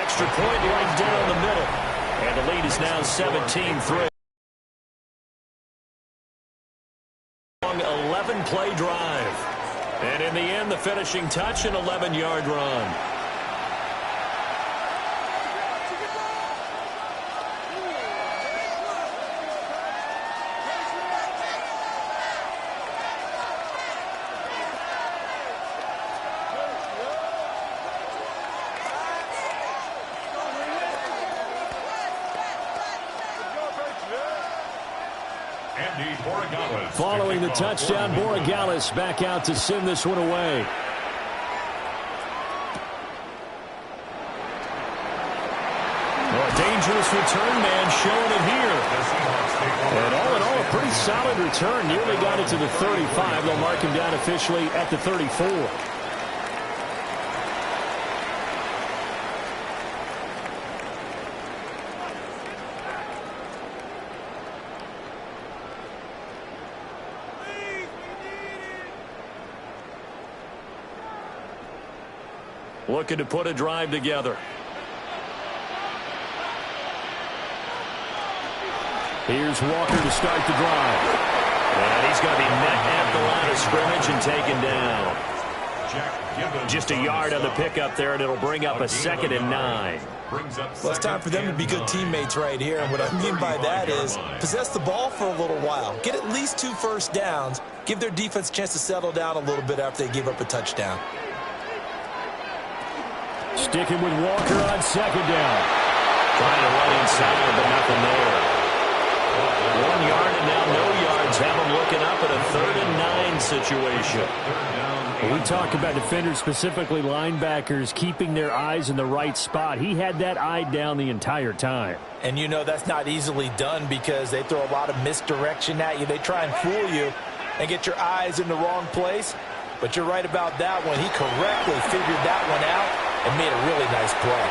Extra point right down the middle. And the lead is now 17-3. 11-play drive. And in the end, the finishing touch, an 11-yard run. Following the touchdown, Borregales back out to send this one away. A dangerous return man showing it here. And all in all, a pretty solid return. Nearly got it to the 35. They'll mark him down officially at the 34. Looking to put a drive together. Here's Walker to start the drive. And he's going to be met at the line of scrimmage and taken down. Just a yard on the pickup there, and it'll bring up a 2nd and 9. Well, it's time for them to be good teammates right here. And what I mean by that is possess the ball for a little while. Get at least 2 first downs. Give their defense a chance to settle down a little bit after they give up a touchdown. Sticking with Walker on 2nd down. Trying to run inside, but nothing there. 1 yard and now no yards. Have them looking up at a 3rd and 9 situation. We talk about defenders, specifically linebackers, keeping their eyes in the right spot. He had that eye down the entire time. And you know that's not easily done because they throw a lot of misdirection at you. They try and fool you and get your eyes in the wrong place. But you're right about that one. He correctly figured that one out and made a really nice play.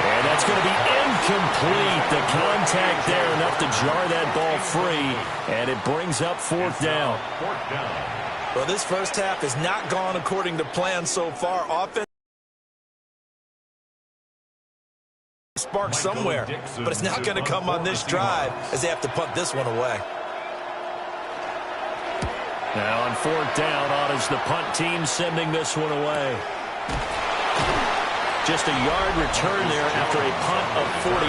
And that's going to be incomplete. The contact there enough to jar that ball free. And it brings up 4th down. Well, this first half has not gone according to plan so far. Offense spark somewhere, but it's not going to come on this drive as they have to punt this one away. Now on 4th down, on is the punt team sending this one away. Just a yard return there after a punt of 49.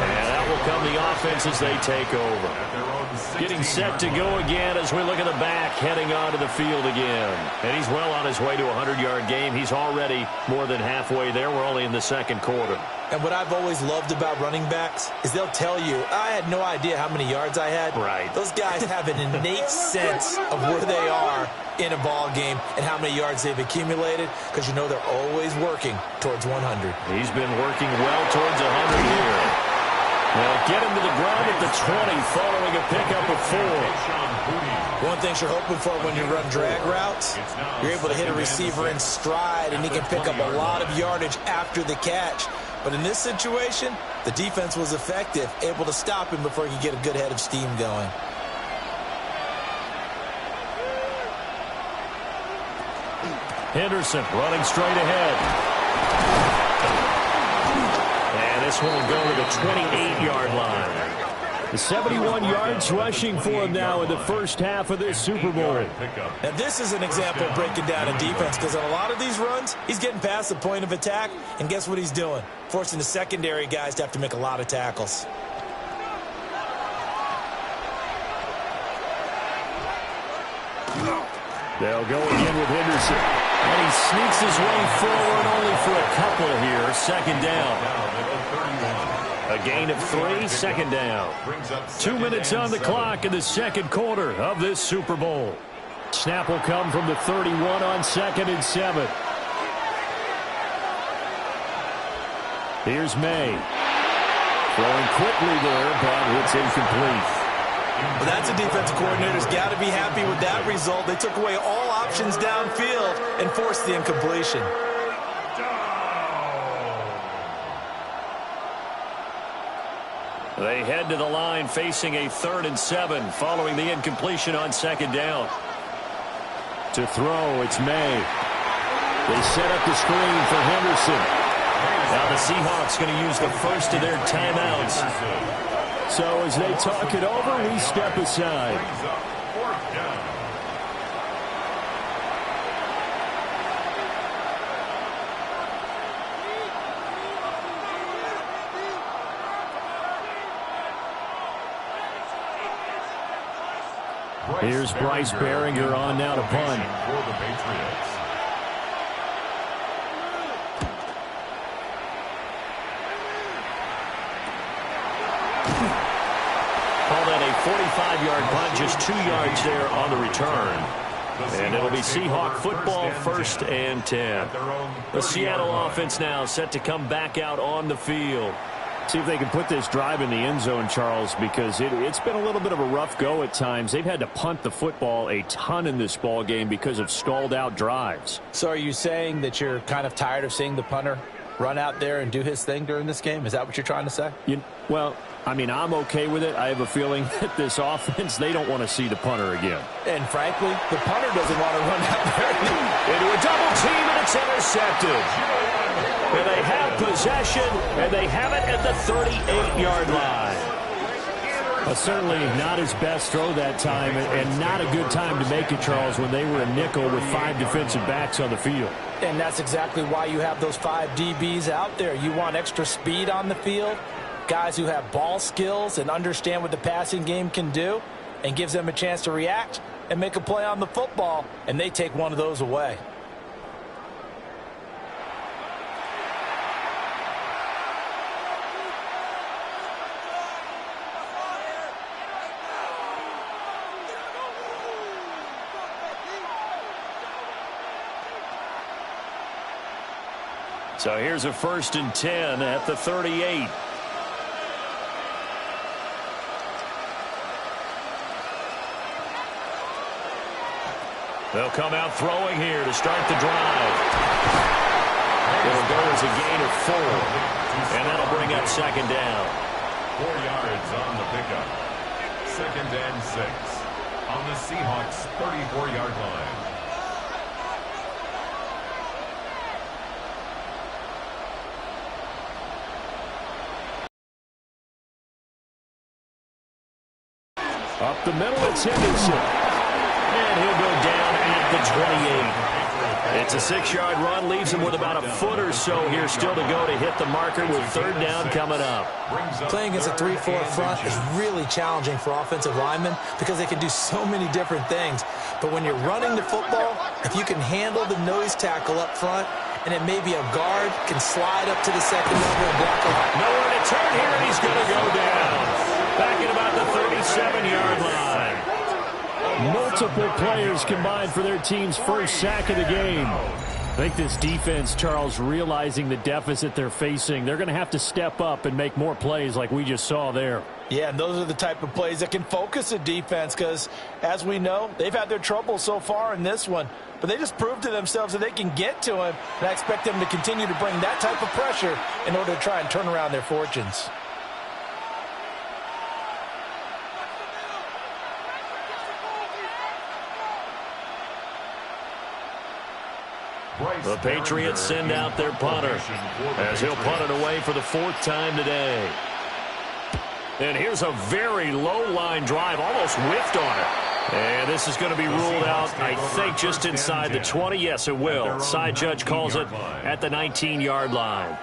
And that will come the offense as they take over. Getting set to go again as we look at the back, heading onto the field again. And he's well on his way to a 100-yard game. He's already more than halfway there. We're only in the 2nd quarter. And what I've always loved about running backs is they'll tell you, I had no idea how many yards I had. Right. Those guys have an innate sense of where they are in a ball game and how many yards they've accumulated because you know they're always working towards 100. He's been working well towards 100 here. Well, get him to the ground at the 20 following a pickup of 4. One thing you're hoping for when you run drag routes, you're able to hit a receiver in stride and he can pick up a lot of yardage after the catch. But in this situation, the defense was effective, able to stop him before he could get a good head of steam going. Henderson running straight ahead. And this one will go to the 28-yard line. The 71 yards rushing for him now in the first half of this Super Bowl. Now this is an example of breaking down a defense because on a lot of these runs, he's getting past the point of attack, and guess what he's doing? Forcing the secondary guys to have to make a lot of tackles. They'll go again with Henderson. And he sneaks his way forward only for a couple here. 2nd down. A gain of 3, 2nd down. 2 minutes on the clock in the 2nd quarter of this Super Bowl. Snap will come from the 31 on 2nd and 7. Here's May. Throwing quickly there, but it's incomplete. Well, that's a defensive coordinator's got to be happy with that result. They took away all options downfield and forced the incompletion. They head to the line facing a 3rd and 7 following the incompletion on 2nd down. To throw, it's May. They set up the screen for Henderson. Now the Seahawks going to use the first of their timeouts. So as they talk it over, we step aside. Here's Bryce Behringer on now to punt. For the Patriots. Call that a 45-yard punt, just 2 yards there on the return. And it'll be Seahawk football, 1st and 10. The Seattle offense now set to come back out on the field. See if they can put this drive in the end zone, Charles, because it's been a little bit of a rough go at times. They've had to punt the football a ton in this ball game because of stalled-out drives. So are you saying that you're kind of tired of seeing the punter run out there and do his thing during this game? Is that what you're trying to say? Well, I mean, I'm okay with it. I have a feeling that this offense, they don't want to see the punter again. And frankly, the punter doesn't want to run out there. Into a double team, and it's intercepted. And they have possession, and they have it at the 38-yard line. Certainly not his best throw that time, and not a good time to make it, Charles, when they were a nickel with 5 defensive backs on the field. And that's exactly why you have those 5 DBs out there. You want extra speed on the field, guys who have ball skills and understand what the passing game can do, and gives them a chance to react and make a play on the football, and they take one of those away. So here's a 1st and 10 at the 38. They'll come out throwing here to start the drive. It'll go as a gain of 4. And that'll bring up 2nd down. 4 yards on the pickup. 2nd and 6 on the Seahawks 34-yard line. Up the middle, it's Henderson. And he'll go down at the 28. It's a 6-yard run, leaves him with about a foot or so here still to go to hit the marker with 3rd down coming up. Playing against a 3-4 front is really challenging for offensive linemen because they can do so many different things. But when you're running the football, if you can handle the nose tackle up front, and it may be a guard, can slide up to the 2nd level and block him. Nowhere to turn here, and he's going to go down. Back at about the 37-yard line. Multiple players combined for their team's first sack of the game. I think this defense, Charles, realizing the deficit they're facing, they're going to have to step up and make more plays like we just saw there. Yeah, and those are the type of plays that can focus a defense because, as we know, they've had their trouble so far in this one. But they just proved to themselves that they can get to him, and I expect them to continue to bring that type of pressure in order to try and turn around their fortunes. The Patriots send out their punter as he'll punt it away for the 4th time today. And here's a very low line drive, almost whiffed on it. And this is going to be ruled out, I think, just inside the 20. Yes, it will. Side judge calls it at the 19-yard line.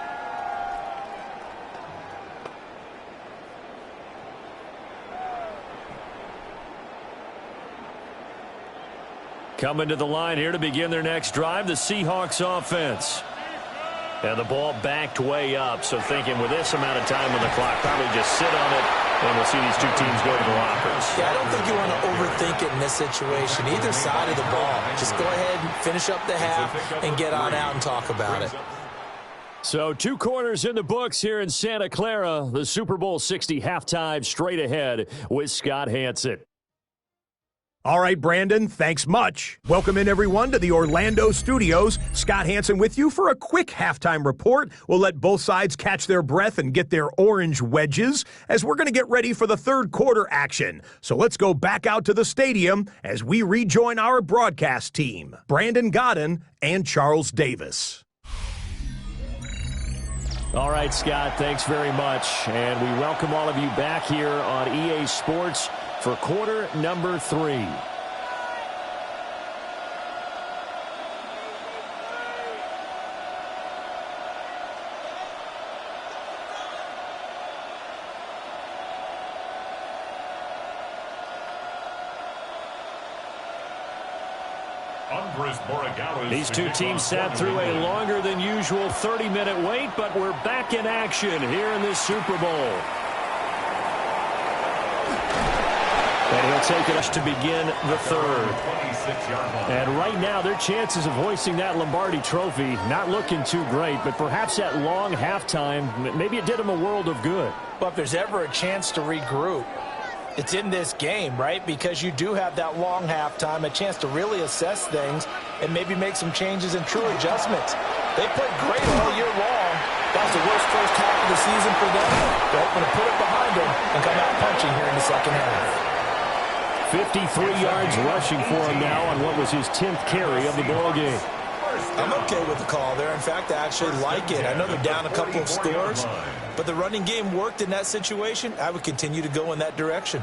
Coming to the line here to begin their next drive, the Seahawks offense. And the ball backed way up, so thinking with this amount of time on the clock, probably just sit on it, and we'll see these 2 teams go to the lockers. Yeah, I don't think you want to overthink it in this situation. Either side of the ball. Just go ahead and finish up the half and get on out and talk about it. So 2 quarters in the books here in Santa Clara. The Super Bowl 60 halftime straight ahead with Scott Hansen. All right, Brandon, thanks much. Welcome in, everyone, to the Orlando studios. Scott Hansen with you for a quick halftime report. We'll let both sides catch their breath and get their orange wedges as we're going to get ready for the 3rd quarter action. So let's go back out to the stadium as we rejoin our broadcast team, Brandon Godden and Charles Davis. All right, Scott, thanks very much. And we welcome all of you back here on EA Sports for quarter number 3. These two teams sat through a longer than usual 30-minute wait, but we're back in action here in this Super Bowl. And he'll take it to begin the third. And right now, their chances of hoisting that Lombardi trophy not looking too great, but perhaps that long halftime, maybe it did them a world of good. But if there's ever a chance to regroup, it's in this game, right? Because you do have that long halftime, a chance to really assess things and maybe make some changes and true adjustments. They played great all year long. That was the worst first half of the season for them. They're hoping to put it behind them and come out punching here in the second half. 53 yards rushing for him now on what was his 10th carry of the ball game. I'm okay with the call there. In fact, I actually like it. I know they're down a couple of scores, but the running game worked in that situation. I would continue to go in that direction.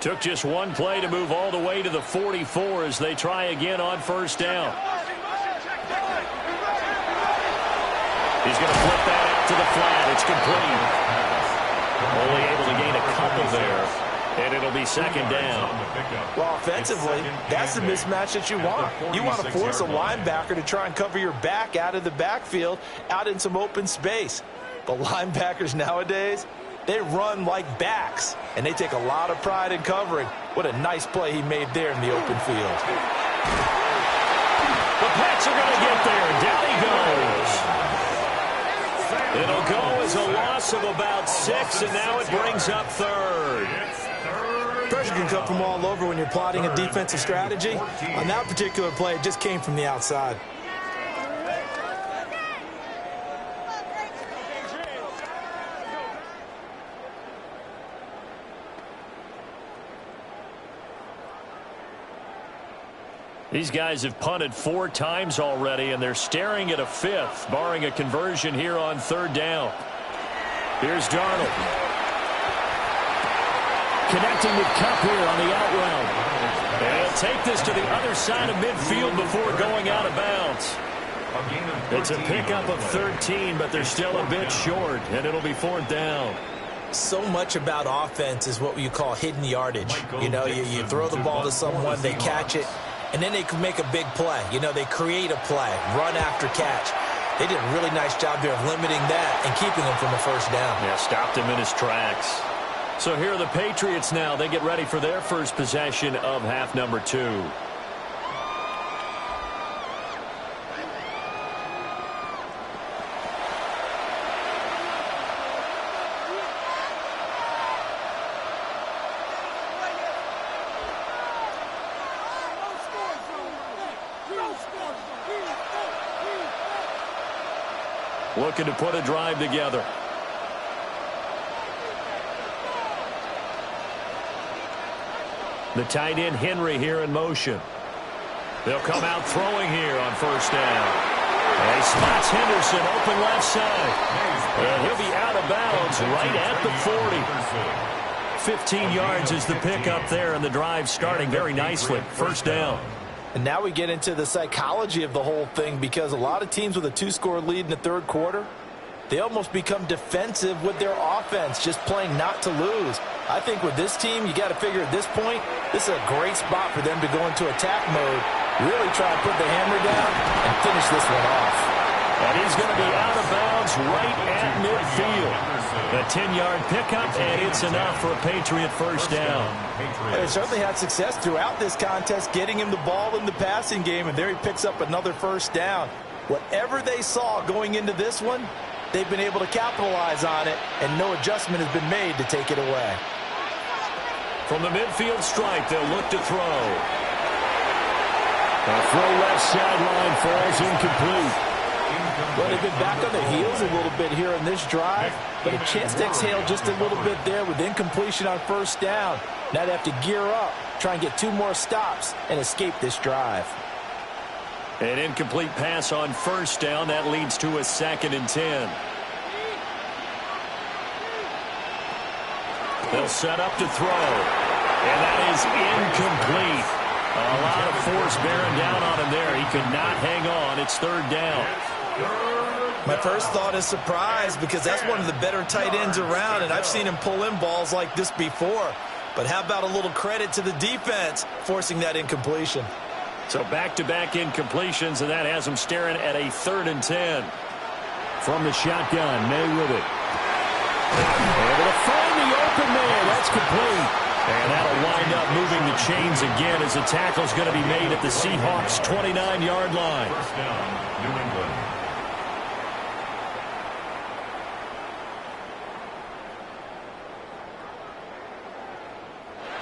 Took just one play to move all the way to the 44 as they try again on first down. He's going to flip that out to the flat. It's complete. Only able to gain a couple there. And it'll be second down. Well, offensively, that's the mismatch that you want. You want to force a linebacker to try and cover your back out of the backfield, out in some open space. But linebackers nowadays, they run like backs, and they take a lot of pride in covering. What a nice play he made there in the open field. The Pats are going to get there. Down he goes. It'll go as a loss of about 6, and now it brings up third. Pressure can come from all over when you're plotting a defensive strategy. On that particular play, it just came from the outside. These guys have punted 4 times already, and they're staring at a 5th, barring a conversion here on third down. Here's Darnold. Connecting with Kupp here on the out route. And he'll take this to the other side of midfield before going out of bounds. It's a pickup of 13, but they're still a bit short, and it'll be fourth down. So much about offense is what you call hidden yardage. You know, you throw the ball to someone, they catch it, and then they can make a big play. You know, they create a play, run after catch. They did a really nice job there of limiting that and keeping him from a first down. Yeah, stopped him in his tracks. So here are the Patriots now. They get ready for their first possession of half number 2. Looking to put a drive together. The tight end Henry here in motion. They'll come out throwing here on first down. And he spots Henderson open left side. And he'll be out of bounds right at the 40. 15 yards is the pickup there, and the drive starting very nicely. First down. And now we get into the psychology of the whole thing, because a lot of teams with a 2-score lead in the third quarter, they almost become defensive with their offense, just playing not to lose. I think with this team, you got to figure at this point, this is a great spot for them to go into attack mode, really try to put the hammer down and finish this one off. And he's going to be out of bounds right at midfield. A 10-yard pickup, and it's enough for a Patriot first down. They certainly had success throughout this contest, getting him the ball in the passing game, and there he picks up another first down. Whatever they saw going into this one, they've been able to capitalize on it, and no adjustment has been made to take it away. From the midfield strike, they'll look to throw. The throw left sideline falls incomplete. Well, they've been back on their heels a little bit here in this drive, but a chance to exhale just a little bit there with incompletion on first down. Now they have to gear up, try and get 2 more stops, and escape this drive. An incomplete pass on first down. That leads to a 2nd and 10. They'll set up to throw. And that is incomplete. A lot of force bearing down on him there. He could not hang on. It's third down. My first thought is surprise because that's one of the better tight ends around, and I've seen him pull in balls like this before. But how about a little credit to the defense forcing that incompletion? So back-to-back incompletions, and that has him staring at a 3rd and 10. From the shotgun, May with it. Able to find the open man. That's complete. And that'll wind up moving the chains again as the tackle's going to be made at the Seahawks' 29-yard line. First down, New England.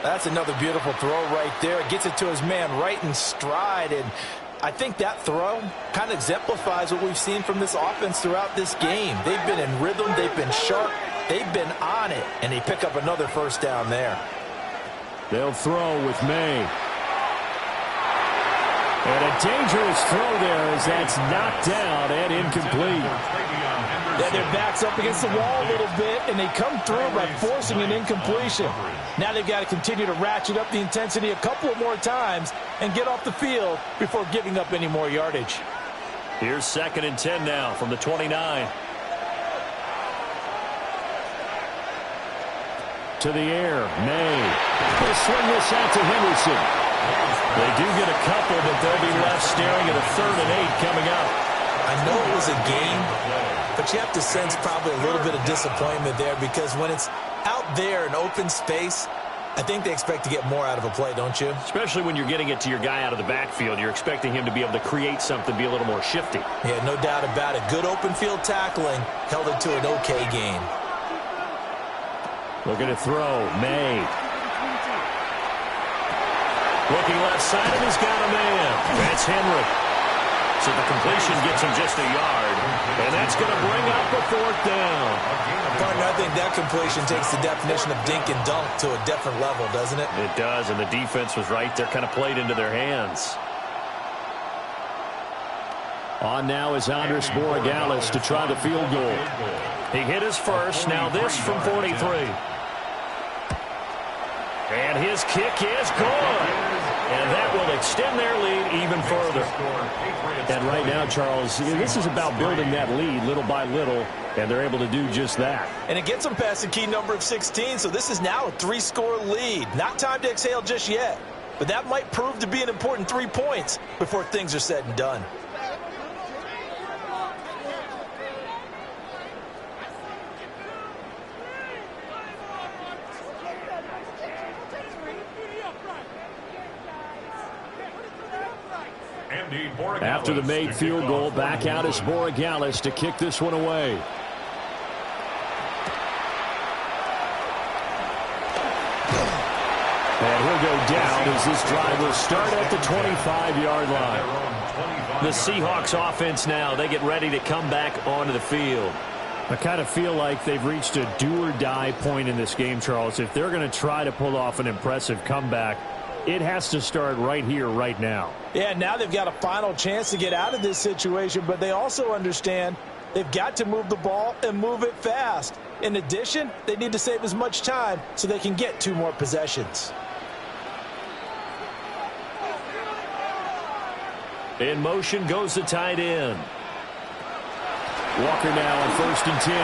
That's another beautiful throw right there. Gets it to his man right in stride. And I think that throw kind of exemplifies what we've seen from this offense throughout this game. They've been in rhythm. They've been sharp. They've been on it. And they pick up another first down there. They'll throw with May. And a dangerous throw there as that's knocked down and incomplete. Yeah, their back's up against the wall a little bit, and they come through by forcing an incompletion. Now they've got to continue to ratchet up the intensity a couple of more times and get off the field before giving up any more yardage. Here's 2nd and 10 now from the 29. To the air, May. They'll swing this out to Henderson. They do get a couple, but they'll be left staring at a 3rd and 8 coming up. I know it was a game, but you have to sense probably a little bit of disappointment there because when it's out there in open space, I think they expect to get more out of a play, don't you? Especially when you're getting it to your guy out of the backfield. You're expecting him to be able to create something, be a little more shifty. Yeah, no doubt about it. Good open field tackling held it to an okay game. Looking to throw, May. Looking left side, and he's got a man. That's Henry. So the completion gets him just a yard, and that's going to bring up a 4th down. Partner, I think that completion takes the definition of dink and dunk to a different level, doesn't it? It does, and the defense was right there, kind of played into their hands. On now is Andres Borregales to try the field goal. He hit his first, now this from 43. And his kick is good. And that will extend their lead even further. And right now, Charles, this is about building that lead little by little, and they're able to do just that. And it gets them past the key number of 16, so this is now a 3-score lead. Not time to exhale just yet, but that might prove to be an important 3 points before things are said and done. After the made field goal, back out is Borregales to kick this one away. And he'll go down as this drive will start at the 25-yard line. The Seahawks offense now, they get ready to come back onto the field. I kind of feel like they've reached a do-or-die point in this game, Charles. If they're going to try to pull off an impressive comeback, it has to start right here, right now. Yeah, now they've got a final chance to get out of this situation, but they also understand they've got to move the ball and move it fast. In addition, they need to save as much time so they can get 2 more possessions. In motion goes the tight end. Walker now on 1st and 10.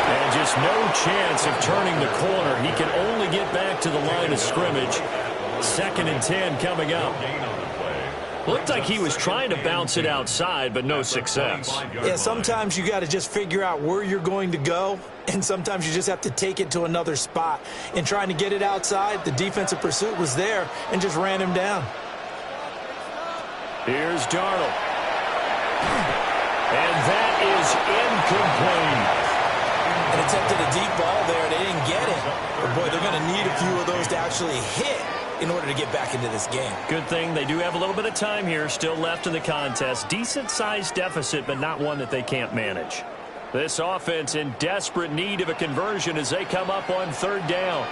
And just no chance of turning the corner. He can only get back to the line of scrimmage. 2nd and 10 coming up. Looked like he was trying to bounce it outside, but no success. Yeah, sometimes you got to just figure out where you're going to go, and sometimes you just have to take it to another spot. In trying to get it outside, the defensive pursuit was there and just ran him down. Here's Darnold. And that is incomplete. And attempted a deep ball there. They didn't get it. But, boy, they're going to need a few of those to actually hit in order to get back into this game. Good thing they do have a little bit of time here still left in the contest. Decent-sized deficit, but not one that they can't manage. This offense in desperate need of a conversion as they come up on 3rd down.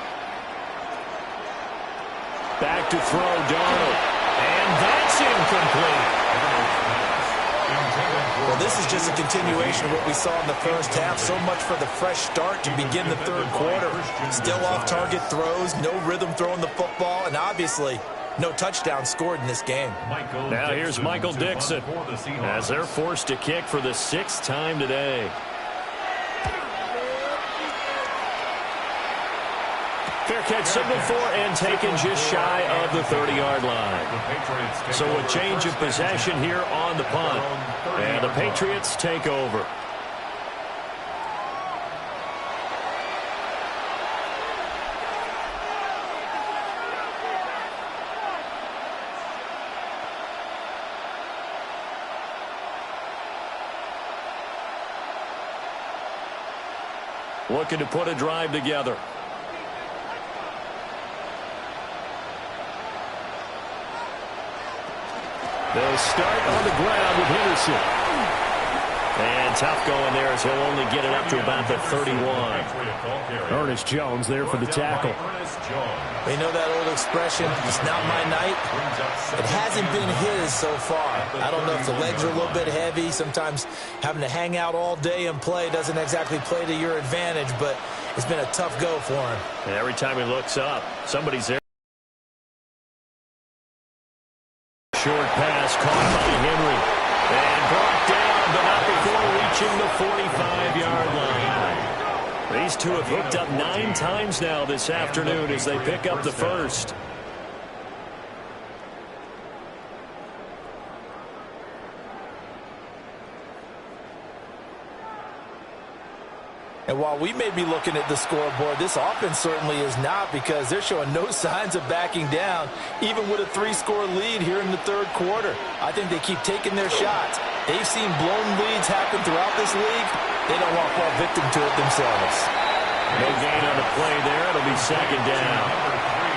Back to throw, Darnold. And that's incomplete. Well, this is just a continuation of what we saw in the first half. So much for the fresh start to begin the third quarter. Still off-target throws, no rhythm throwing the football, and obviously no touchdown scored in this game. Now here's Michael Dixon as they're forced to kick for the 6th time today. Fair catch signal for and taken just shy of the 30-yard line. So a change of possession here on the punt. And the Patriots take over. Looking to put a drive together. They'll start on the ground with Henderson. And tough going there as he'll only get it up to about the 31. Ernest Jones there for the tackle. We know that old expression, it's not my night. It hasn't been his so far. I don't know if the legs are a little bit heavy. Sometimes having to hang out all day and play doesn't exactly play to your advantage, but it's been a tough go for him. And every time he looks up, somebody's there. Short pass caught by Henry. And brought down, but not before reaching the 45-yard line. These two have hooked up 9 times now this afternoon as they pick up the first. And while we may be looking at the scoreboard, this offense certainly is not, because they're showing no signs of backing down, even with a 3-score lead here in the third quarter. I think they keep taking their shots. They've seen blown leads happen throughout this league. They don't want to fall victim to it themselves. No gain on the play there. It'll be 2nd down.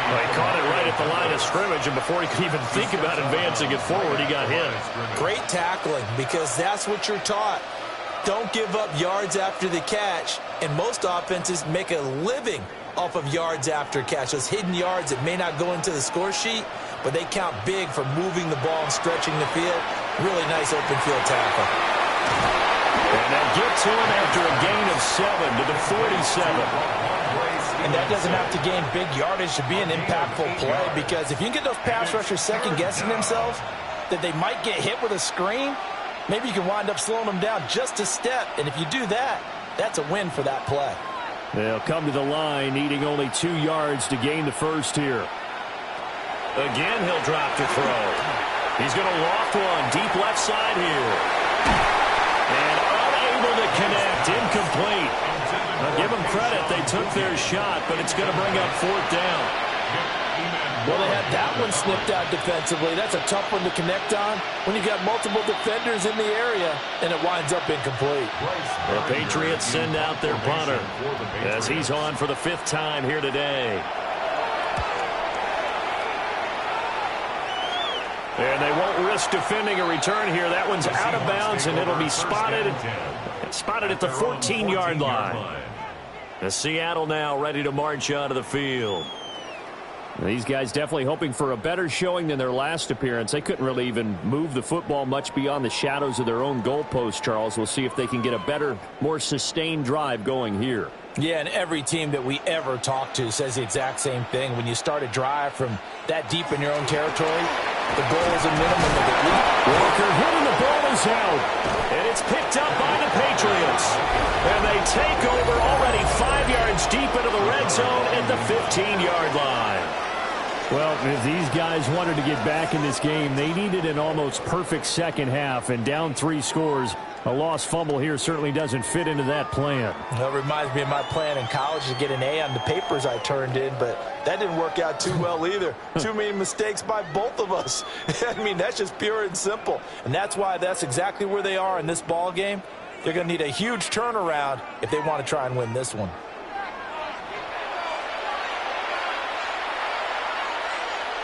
Well, he caught it right at the line of scrimmage, and before he could even think about advancing it forward, he got hit. Great tackling, because that's what you're taught. Don't give up yards after the catch, and most offenses make a living off of yards after catch. Those hidden yards that may not go into the score sheet, but they count big for moving the ball and stretching the field. Really nice open field tackle. And they'll get to him after a gain of 7 to the 47. And that doesn't have to gain big yardage to be an impactful play, because if you can get those pass rushers second-guessing themselves that they might get hit with a screen, maybe you can wind up slowing them down just a step. And if you do that, that's a win for that play. They'll come to the line, needing only 2 yards to gain the first here. Again, he'll drop to throw. He's going to loft one deep left side here. And unable to connect, incomplete. Now give them credit, they took their shot, but it's going to bring up 4th down. Well, they had that one snipped out defensively. That's a tough one to connect on when you got multiple defenders in the area, and it winds up incomplete. The Patriots send out their punter as he's on for the 5th time here today. And they won't risk defending a return here. That one's out of bounds, and it'll be spotted at the 14-yard line. The Seattle now ready to march onto the field. These guys definitely hoping for a better showing than their last appearance. They couldn't really even move the football much beyond the shadows of their own goalpost, Charles. We'll see if they can get a better, more sustained drive going here. Yeah, and every team that we ever talk to says the exact same thing. When you start a drive from that deep in your own territory, the goal is a minimum of at least. Walker hitting the ball is out. And it's picked up by the Patriots. And they take over already 5 yards deep into the red zone at the 15-yard line. Well, if these guys wanted to get back in this game, they needed an almost perfect second half, and down 3 scores. A lost fumble here certainly doesn't fit into that plan. That reminds me of my plan in college to get an A on the papers I turned in, but that didn't work out too well either. Too many mistakes by both of us. I mean, that's just pure and simple. And that's why that's exactly where they are in this ball game. They're going to need a huge turnaround if they want to try and win this one.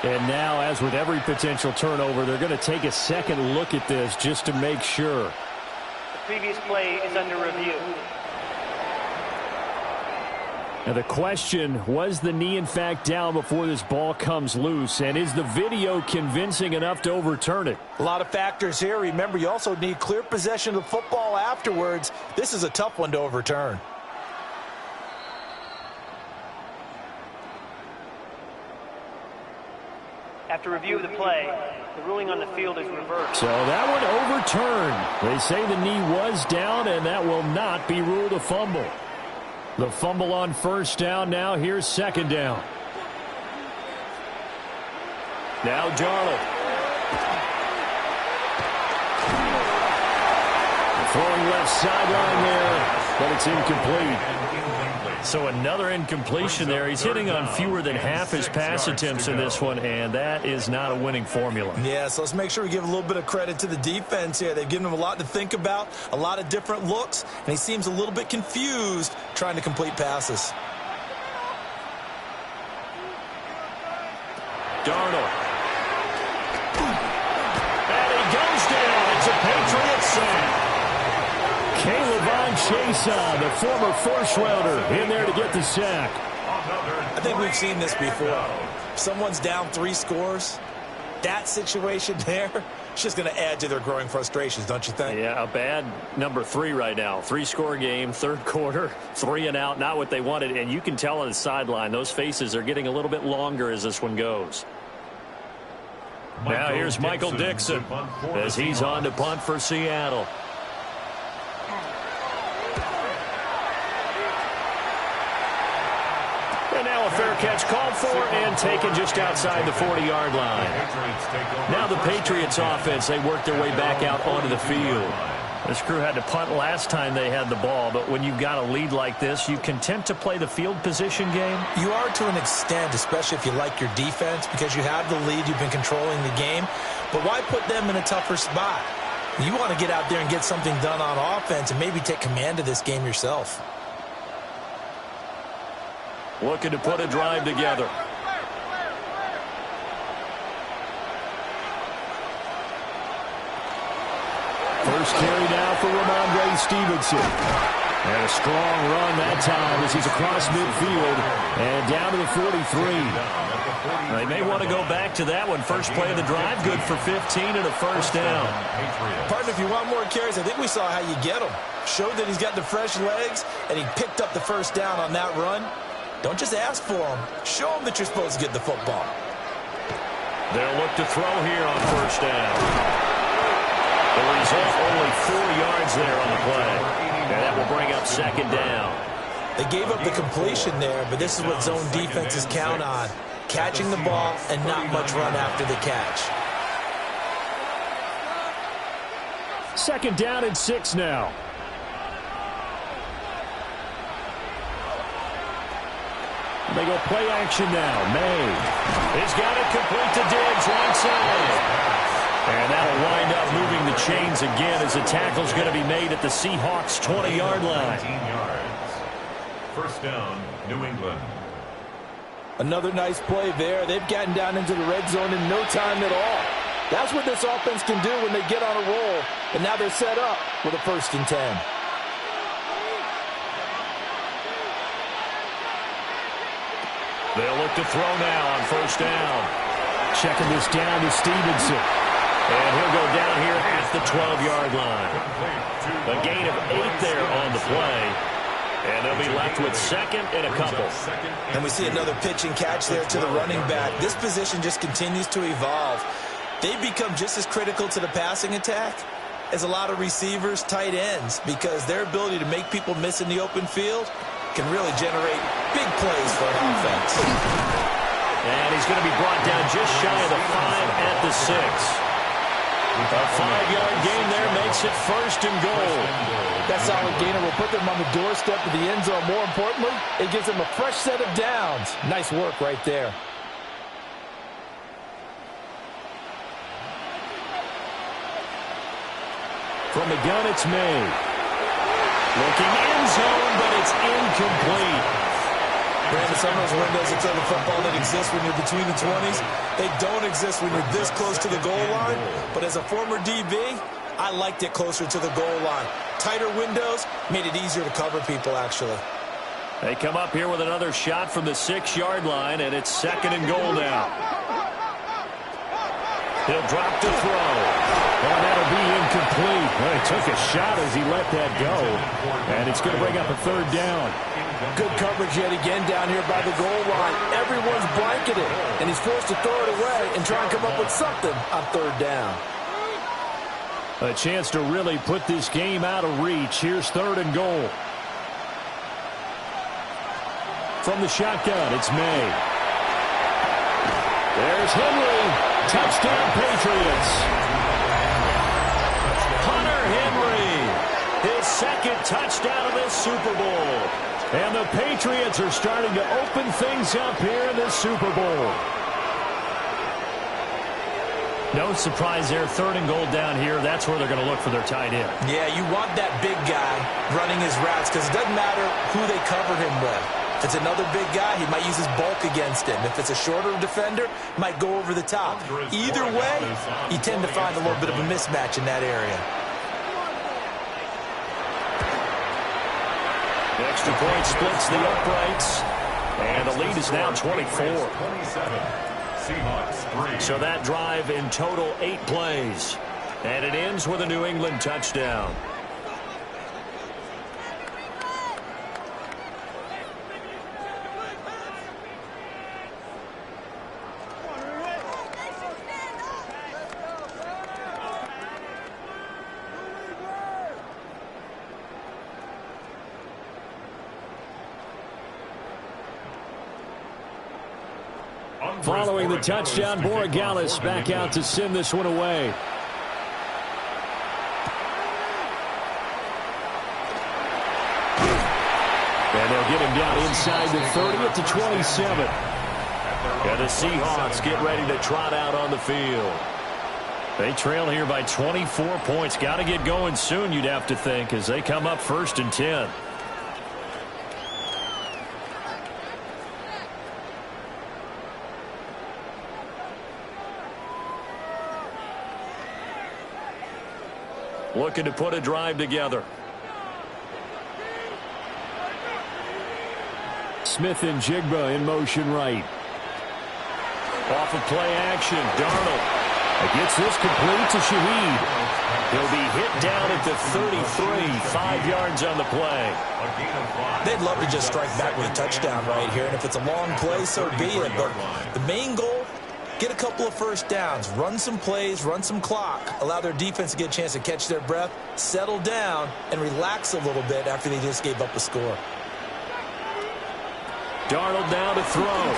And now, as with every potential turnover, they're going to take a second look at this just to make sure. The previous play is under review. Now the question, was the knee in fact down before this ball comes loose? And is the video convincing enough to overturn it? A lot of factors here. Remember, you also need clear possession of the football afterwards. This is a tough one to overturn. After review of the play, the ruling on the field is reversed. So that one overturned. They say the knee was down, and that will not be ruled a fumble. The fumble on first down. Now here's second down. Now Darnold. Throwing left sideline there, but it's incomplete. So another incompletion there. He's hitting on fewer than half his pass attempts in this one, and that is not a winning formula. Yeah, so let's make sure we give a little bit of credit to the defense here. They've given him a lot to think about, a lot of different looks, and he seems a little bit confused trying to complete passes. Darnold. And he goes down. It's a Patriots sack. Chason, the former first-rounder, in there to get the sack. I think we've seen this before. Someone's down 3 scores. That situation there, it's just going to add to their growing frustrations, don't you think? Yeah, a bad number 3 right now. 3-score game, third quarter, 3 and out, not what they wanted. And you can tell on the sideline, those faces are getting a little bit longer as this one goes. Now here's Michael Dixon as he's on to punt for Seattle. And now a fair catch called for and taken just outside the 40-yard line. Now the Patriots offense, they work their way back out onto the field. This crew had to punt last time they had the ball, but when you've got a lead like this, you content to play the field position game? You are to an extent, especially if you like your defense, because you have the lead, you've been controlling the game. But why put them in a tougher spot? You want to get out there and get something done on offense and maybe take command of this game yourself. Looking to put a drive together. First carry now for Ramondre Stevenson. And a strong run that time as he's across midfield and down to the 43. They may want to go back to that one. First play of the drive, good for 15 and a first down. Partner, if you want more carries, I think we saw how you get them. Showed that he's got the fresh legs, and he picked up the first down on that run. Don't just ask for them. Show them that you're supposed to get the football. They'll look to throw here on first down. The result, only 4 yards there on the play. And that will bring up second down. They gave up the completion there, but this is what zone defenses count on. Catching the ball and not much run after the catch. Second down and 6 now. They go play action now. May. He's got it complete to Diggs, right side. And that'll wind up moving the chains again as the tackle's going to be made at the Seahawks' 20-yard line. 19 yards. First down, New England. Another nice play there. They've gotten down into the red zone in no time at all. That's what this offense can do when they get on a roll. And now they're set up with a 1st and 10. They'll look to throw now on first down. Checking this down to Stevenson. And he'll go down here at the 12-yard line. A gain of 8 there on the play. And they'll be left with second and a couple. And we see another pitch and catch there to the running back. This position just continues to evolve. They've become just as critical to the passing attack as a lot of receivers, tight ends, because their ability to make people miss in the open field can really generate big plays for an offense. And he's going to be brought down just shy of the 5 at the 6. A 5-yard gain there makes it first and goal. That solid gainer will put them on the doorstep of the end zone. More importantly, it gives them a fresh set of downs. Nice work right there. From the gun, it's May. Looking end zone, but it's incomplete. Brandon, some of those windows into the football that exist when you're between the 20s, they don't exist when you're this close to the goal line. But as a former DB, I liked it closer to the goal line. Tighter windows made it easier to cover people, actually. They come up here with another shot from the 6-yard line, and it's 2nd and goal now. He'll drop to throw. And that'll be incomplete. Well, he took a shot as he let that go. And it's going to bring up a 3rd down. Good coverage yet again down here by the goal line. Everyone's blanketed, and he's forced to throw it away and try and come up with something on 3rd down. A chance to really put this game out of reach. Here's 3rd and goal. From the shotgun, it's May. There's Henry. Touchdown, Patriots. Hunter Henry. His 2nd touchdown of this Super Bowl. And the Patriots are starting to open things up here in this Super Bowl. No surprise there. 3rd and goal down here. That's where they're going to look for their tight end. Yeah, you want that big guy running his routes because it doesn't matter who they cover him with. If it's another big guy, he might use his bulk against him. If it's a shorter defender, might go over the top. Either way, you tend to find a little bit of a mismatch in that area. The extra point splits the uprights, and the lead is now 24. 27. Seahawks 3. So that drive in total 8 plays, and it ends with a New England touchdown. Following the touchdown, Borregales back out to send this one away. And they'll get him down inside the 30 at the 27. And the Seahawks get ready to trot out on the field. They trail here by 24 points. Got to get going soon, you'd have to think, as they come up 1st and 10. Looking to put a drive together. Smith and Jigba in motion right. Off of play action, Darnold gets this complete to Shaheed. He'll be hit down at the 33, 5 yards on the play. They'd love to just strike back with a touchdown right here, and if it's a long play, so be it. But the main goal, get a couple of 1st downs, run some plays, run some clock, allow their defense to get a chance to catch their breath, settle down, and relax a little bit after they just gave up a score. Darnold now to throw.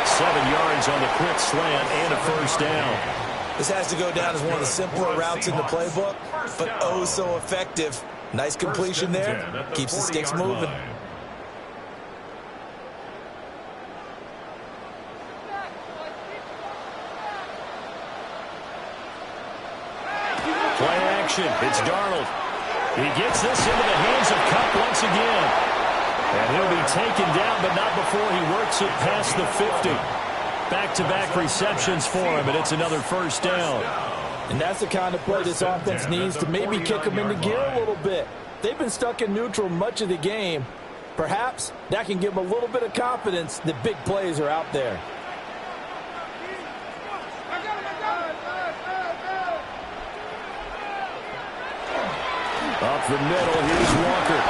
7 yards on the quick slant and a 1st down. This has to go down as one of the simpler routes in the playbook, but oh so effective. Nice completion there. Keeps the sticks moving. Play action. It's Darnold. He gets this into the hands of Kupp once again. And he'll be taken down, but not before he works it past the 50. Back-to-back receptions for him, and it's another 1st down. And that's the kind of play this offense needs to maybe kick them into gear a little bit. They've been stuck in neutral much of the game. Perhaps that can give them a little bit of confidence that big plays are out there. Up the middle, here's Walker.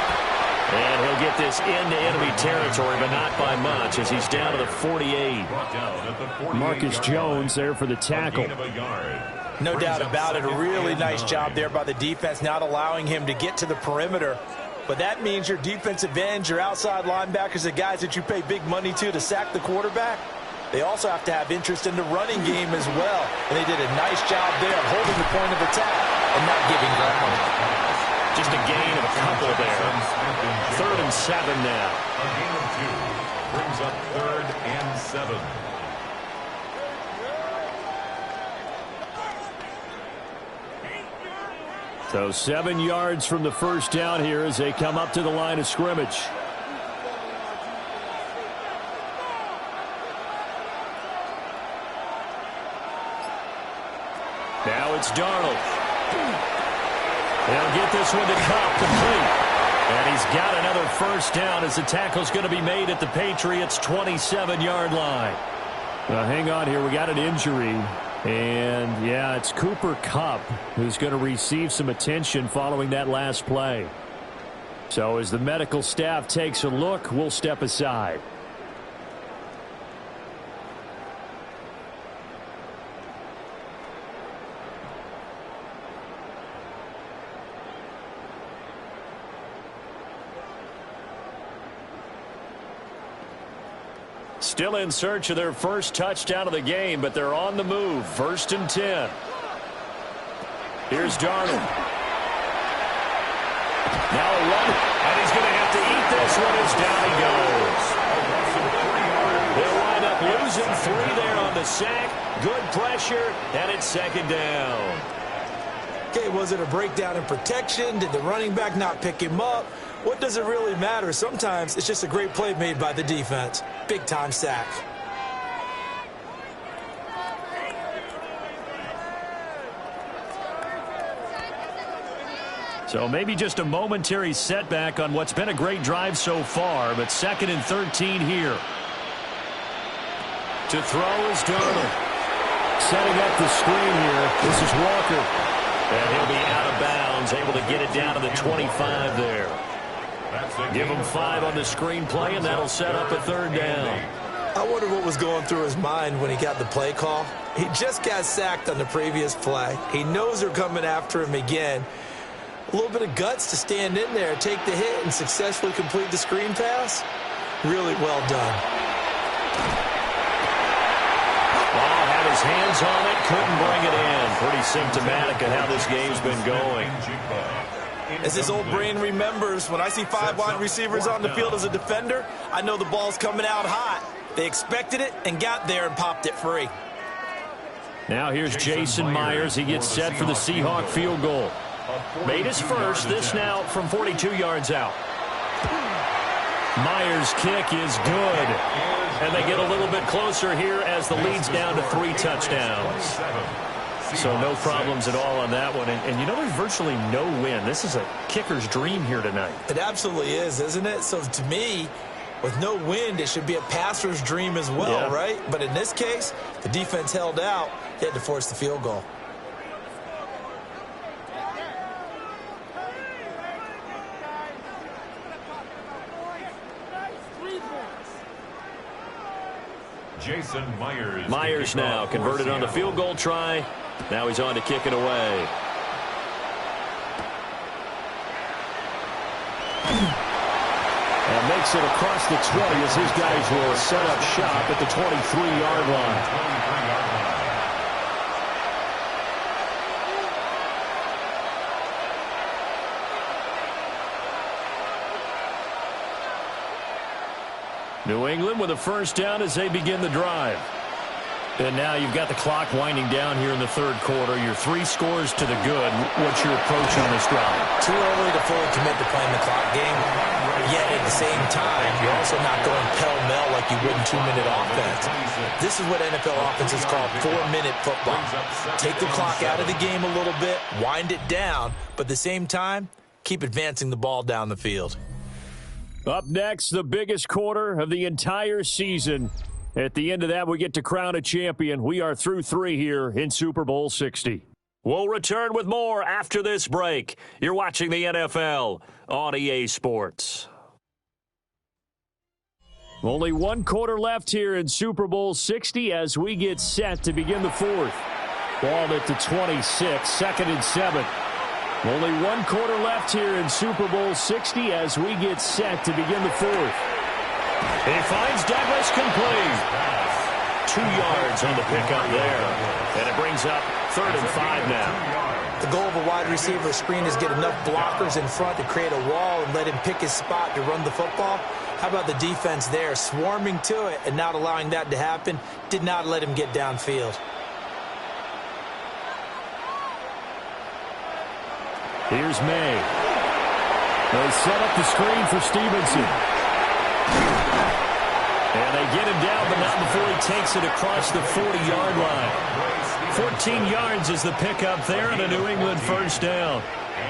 And he'll get this into enemy territory, but not by much, as he's down to the 48. Marcus Jones there for the tackle. No doubt about it. A really nice job there by the defense, not allowing him to get to the perimeter. But that means your defensive ends, your outside linebackers, the guys that you pay big money to sack the quarterback, they also have to have interest in the running game as well. And they did a nice job there of holding the point of attack and not giving ground. Just a gain of a couple there. 3rd and 7 now. A gain of 2 brings up 3rd and 7. So 7 yards from the 1st down here as they come up to the line of scrimmage. Now it's Darnold. They'll get this one to Cup, complete. And he's got another first down as the tackle's going to be made at the Patriots' 27-yard line. Hang on here. We got an injury. And, yeah, it's Cooper Kupp who's going to receive some attention following that last play. So as the medical staff takes a look, we'll step aside. Still in search of their first touchdown of the game, but they're on the move. 1st and 10. Here's Darnold. Now a run, and he's going to have to eat this one as down he goes. They'll wind up losing 3 there on the sack. Good pressure, and it's 2nd down. Okay, was it a breakdown in protection? Did the running back not pick him up? What does it really matter? Sometimes it's just a great play made by the defense. Big-time sack. So maybe just a momentary setback on what's been a great drive so far, but 2nd and 13 here. To throw is Darnold. Setting up the screen here. This is Walker. And he'll be out of bounds, able to get it down to the 25 there. Give him 5 on the screen play, and that'll set up a 3rd down. I wonder what was going through his mind when he got the play call. He just got sacked on the previous play. He knows they're coming after him again. A little bit of guts to stand in there, take the hit, and successfully complete the screen pass. Really well done. Wow, had his hands on it, couldn't bring it in. Pretty symptomatic of how this game's been going. As his old brain remembers, when I see 5 wide receivers on the field as a defender, I know the ball's coming out hot. They expected it and got there and popped it free. Now here's Jason Myers. He gets set for the Seahawk field goal. Made his first. This now from 42 yards out. Myers' kick is good. And they get a little bit closer here as the lead's down to 3 touchdowns. So no problems at all on that one. And you know, there's virtually no win. This is a kicker's dream here tonight. It absolutely is, isn't it? So to me, with no wind, it should be a passer's dream as well, right? But in this case, the defense held out. They had to force the field goal. Jason Myers. Myers now converted on the field goal try. Now he's on to kick it away. And makes it across the 20 as his guys will set up shop at the 23-yard line. New England with a first down as they begin the drive. And now you've got the clock winding down here in the 3rd quarter. Your 3 scores to the good. What's your approach on this drive? Too early to fully commit to playing the clock game. Yet at the same time, you're also not going pell-mell like you would in 2-minute offense. This is what NFL offenses call 4-minute football. Take the clock out of the game a little bit, wind it down, but at the same time, keep advancing the ball down the field. Up next, the biggest quarter of the entire season. At the end of that, we get to crown a champion. We are through 3 here in Super Bowl 60. We'll return with more after this break. You're watching the NFL on EA Sports. Only 1 quarter left here in Super Bowl 60 as we get set to begin the 4th. Ball at the 26, 2nd and 7. Only 1 quarter left here in Super Bowl 60 as we get set to begin the 4th. He finds Douglas complete. 2 yards on the pickup there. And it brings up 3rd and 5 now. The goal of a wide receiver screen is get enough blockers in front to create a wall and let him pick his spot to run the football. How about the defense there, swarming to it and not allowing that to happen? Did not let him get downfield. Here's May. They set up the screen for Stevenson. And they get him down, but not before he takes it across the 40-yard line. 14 yards is the pickup there and a New England first down.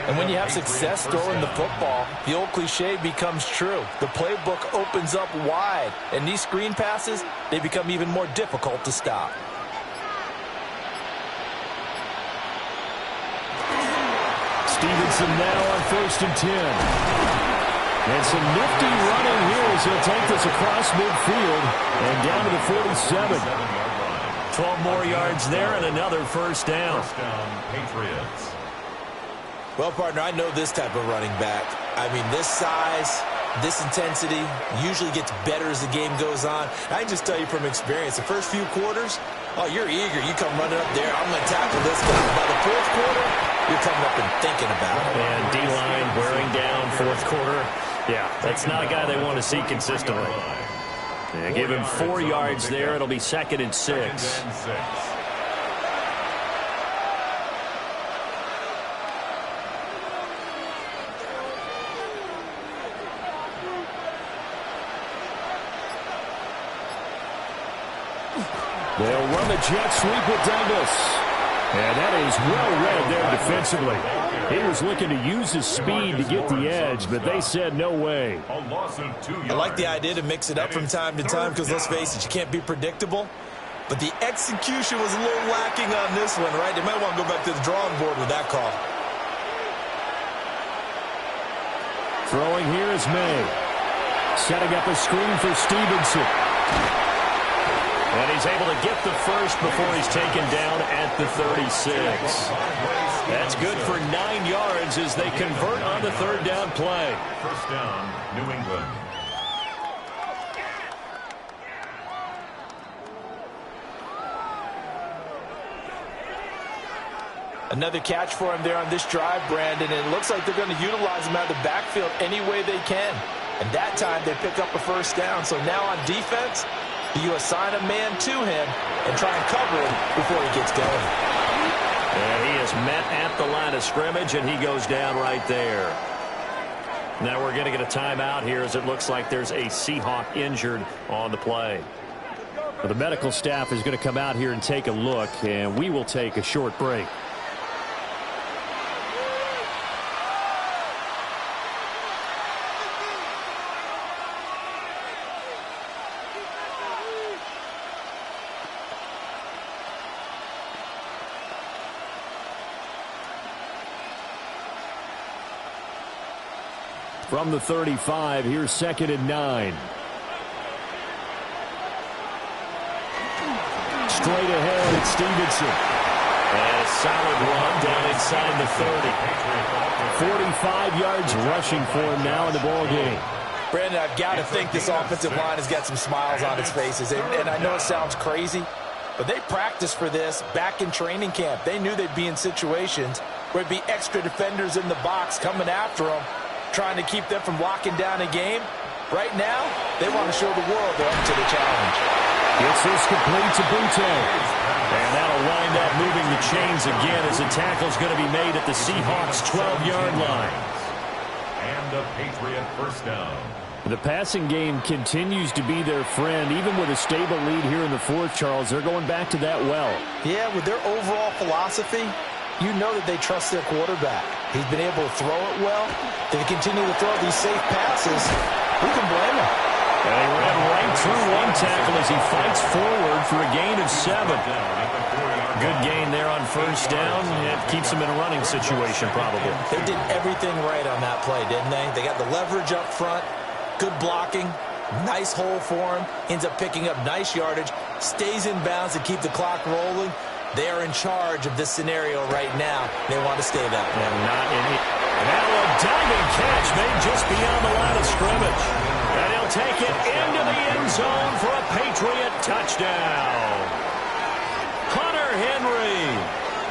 And when you have success throwing the football, the old cliche becomes true. The playbook opens up wide, and these screen passes, they become even more difficult to stop. Stevenson now on 1st and 10. And some nifty running here as he'll take this across midfield and down to the 47. 12 more yards there and another first down. First down, Patriots. Well, partner, I know this type of running back. I mean, this size, this intensity usually gets better as the game goes on. I can just tell you from experience, the first few quarters, oh, you're eager. You come running up there, I'm going to tackle this guy. By the fourth quarter, you're coming up and thinking about it. And D-line wearing down fourth quarter. Yeah, that's not a guy they want to see consistently. Yeah, give him 4 yards there. It'll be 2nd and 6. They'll run the jet sweep with Douglas. And that is well read there defensively. He was looking to use his speed to get the edge, but they said no way. I like the idea to mix it up from time to time because, let's face it, you can't be predictable. But the execution was a little lacking on this one, right? They might want to go back to the drawing board with that call. Throwing here is May. Setting up a screen for Stevenson. And he's able to get the first before he's taken down at the 36. That's good for 9 yards as they convert on the 3rd down play. First down, New England. Another catch for him there on this drive, Brandon, and it looks like they're going to utilize him out of the backfield any way they can. And that time they pick up a first down. So now on defense, you assign a man to him and try and cover him before he gets going. And he is met at the line of scrimmage, and he goes down right there. Now we're going to get a timeout here as it looks like there's a Seahawk injured on the play. Well, the medical staff is going to come out here and take a look, and we will take a short break. From the 35, here's 2nd and 9. Straight ahead, it's Stevenson. And a solid run down inside the 30. 45 yards rushing for him now in the ball game. Brandon, I've got to think this offensive line has got some smiles on its faces. And I know it sounds crazy, but they practiced for this back in training camp. They knew they'd be in situations where there'd be extra defenders in the box coming after them, trying to keep them from locking down a game. Right now, they want to show the world they're up to the challenge. Gets this complete to Butte. And that'll wind up moving the chains again as the tackle's going to be made at the Seahawks' 12-yard line. And a Patriot first down. The passing game continues to be their friend. Even with a stable lead here in the 4th, Charles, they're going back to that well. Yeah, with their overall philosophy, you know that they trust their quarterback. He's been able to throw it well. They continue to throw these safe passes. Who can blame him? And he ran right through one tackle as he fights forward for a gain of 7. Good gain there on first down. It keeps him in a running situation probably. They did everything right on that play, didn't they? They got the leverage up front, good blocking, nice hole for him, ends up picking up nice yardage, stays in bounds to keep the clock rolling. They are in charge of this scenario right now. They want to stay that way. And not in it. Now a diving catch made just beyond the line of scrimmage. And he'll take it into the end zone for a Patriot touchdown. Hunter Henry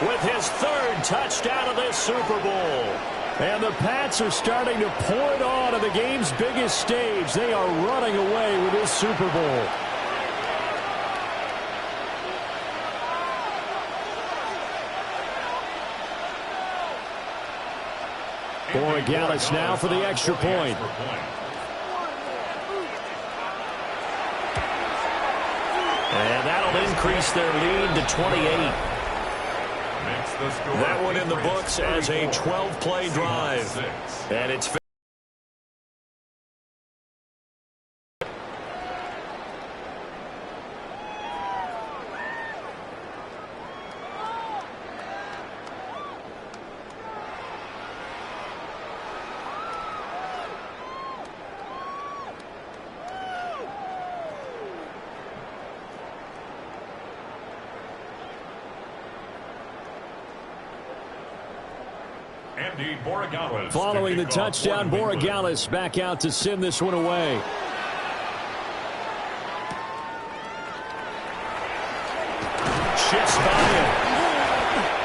with his 3rd touchdown of this Super Bowl. And the Pats are starting to pour it on the game's biggest stage. They are running away with this Super Bowl. Borregales now for the extra point. And that'll increase their lead to 28. That one in the books as a 12-play drive. And it's following the touchdown, Borregales back out to send this one away. Shifts by him.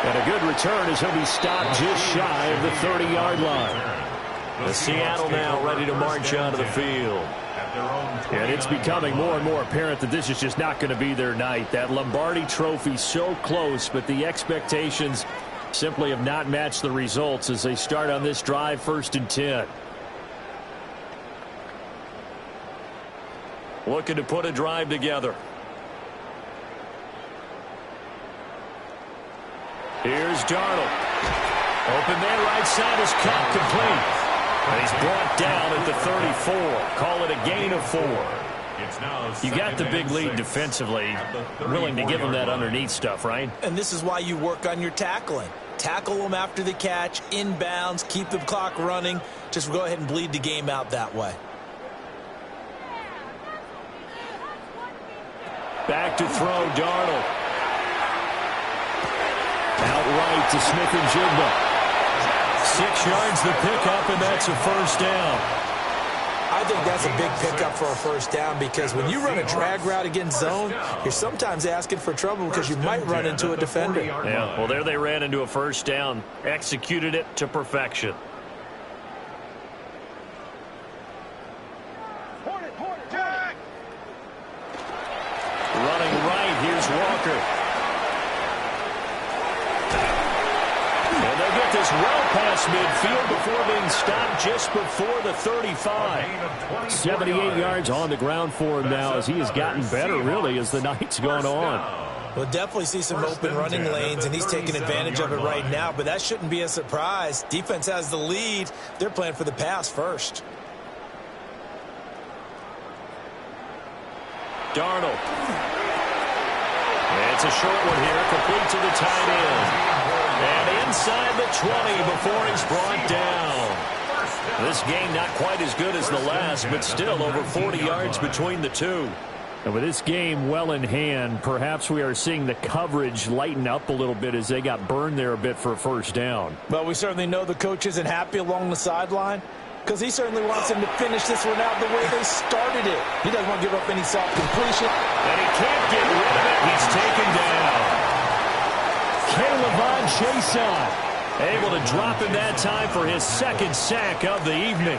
And a good return as he'll be stopped just shy of the 30-yard line. The Seattle now ready to march onto the field. And it's becoming more and more apparent that this is just not going to be their night. That Lombardi trophy so close, but the expectations simply have not matched the results as they start on this drive, 1st and 10. Looking to put a drive together. Here's Darnold. Open there, right side is caught complete. And he's brought down at the 34. Call it a gain of 4. You got the big lead defensively. Willing to give them that underneath stuff, right? And this is why you work on your tackling. Tackle them after the catch, inbounds, keep the clock running. Just go ahead and bleed the game out that way. Back to throw, Darnold. Outright to Smith-Njigba. 6 yards the pickup, and that's a 1st down. I think that's a big pickup for a 1st down because when you run a drag route against zone, you're sometimes asking for trouble because you might run into a defender. Yeah, well, there they ran into a 1st down. Executed it to perfection. Running right, here's Walker. And they'll get this well past midfield before being stopped just before the 35. 78 yards on the ground for him now as he has gotten better, really, as the night's gone on. We'll definitely see some open running lanes, and he's taking advantage of it right now, but that shouldn't be a surprise. Defense has the lead. They're playing for the pass first. Darnold. It's a short one here, complete to the tight end. And inside the 20 before he's brought down. This game not quite as good as the last, but still over 40 yards between the two. And with this game well in hand, perhaps we are seeing the coverage lighten up a little bit as they got burned there a bit for a 1st down. Well, we certainly know the coach isn't happy along the sideline because he certainly wants him to finish this one out the way they started it. He doesn't want to give up any soft completion. And he can't get rid of it. He's taken down. K'Lavon Chaisson able to drop him that time for his 2nd sack of the evening.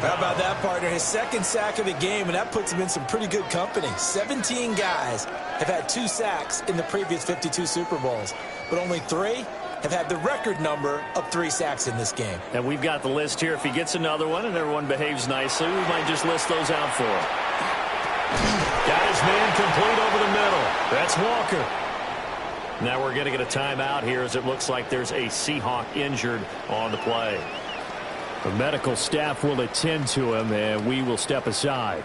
How about that, partner? His 2nd sack of the game, and that puts him in some pretty good company. 17 guys have had 2 sacks in the previous 52 Super Bowls, but only 3 have had the record number of 3 sacks in this game. And we've got the list here. If he gets another one and everyone behaves nicely, we might just list those out for him. Got his man complete over the middle. That's Walker. Now we're going to get a timeout here as it looks like there's a Seahawk injured on the play. The medical staff will attend to him, and we will step aside.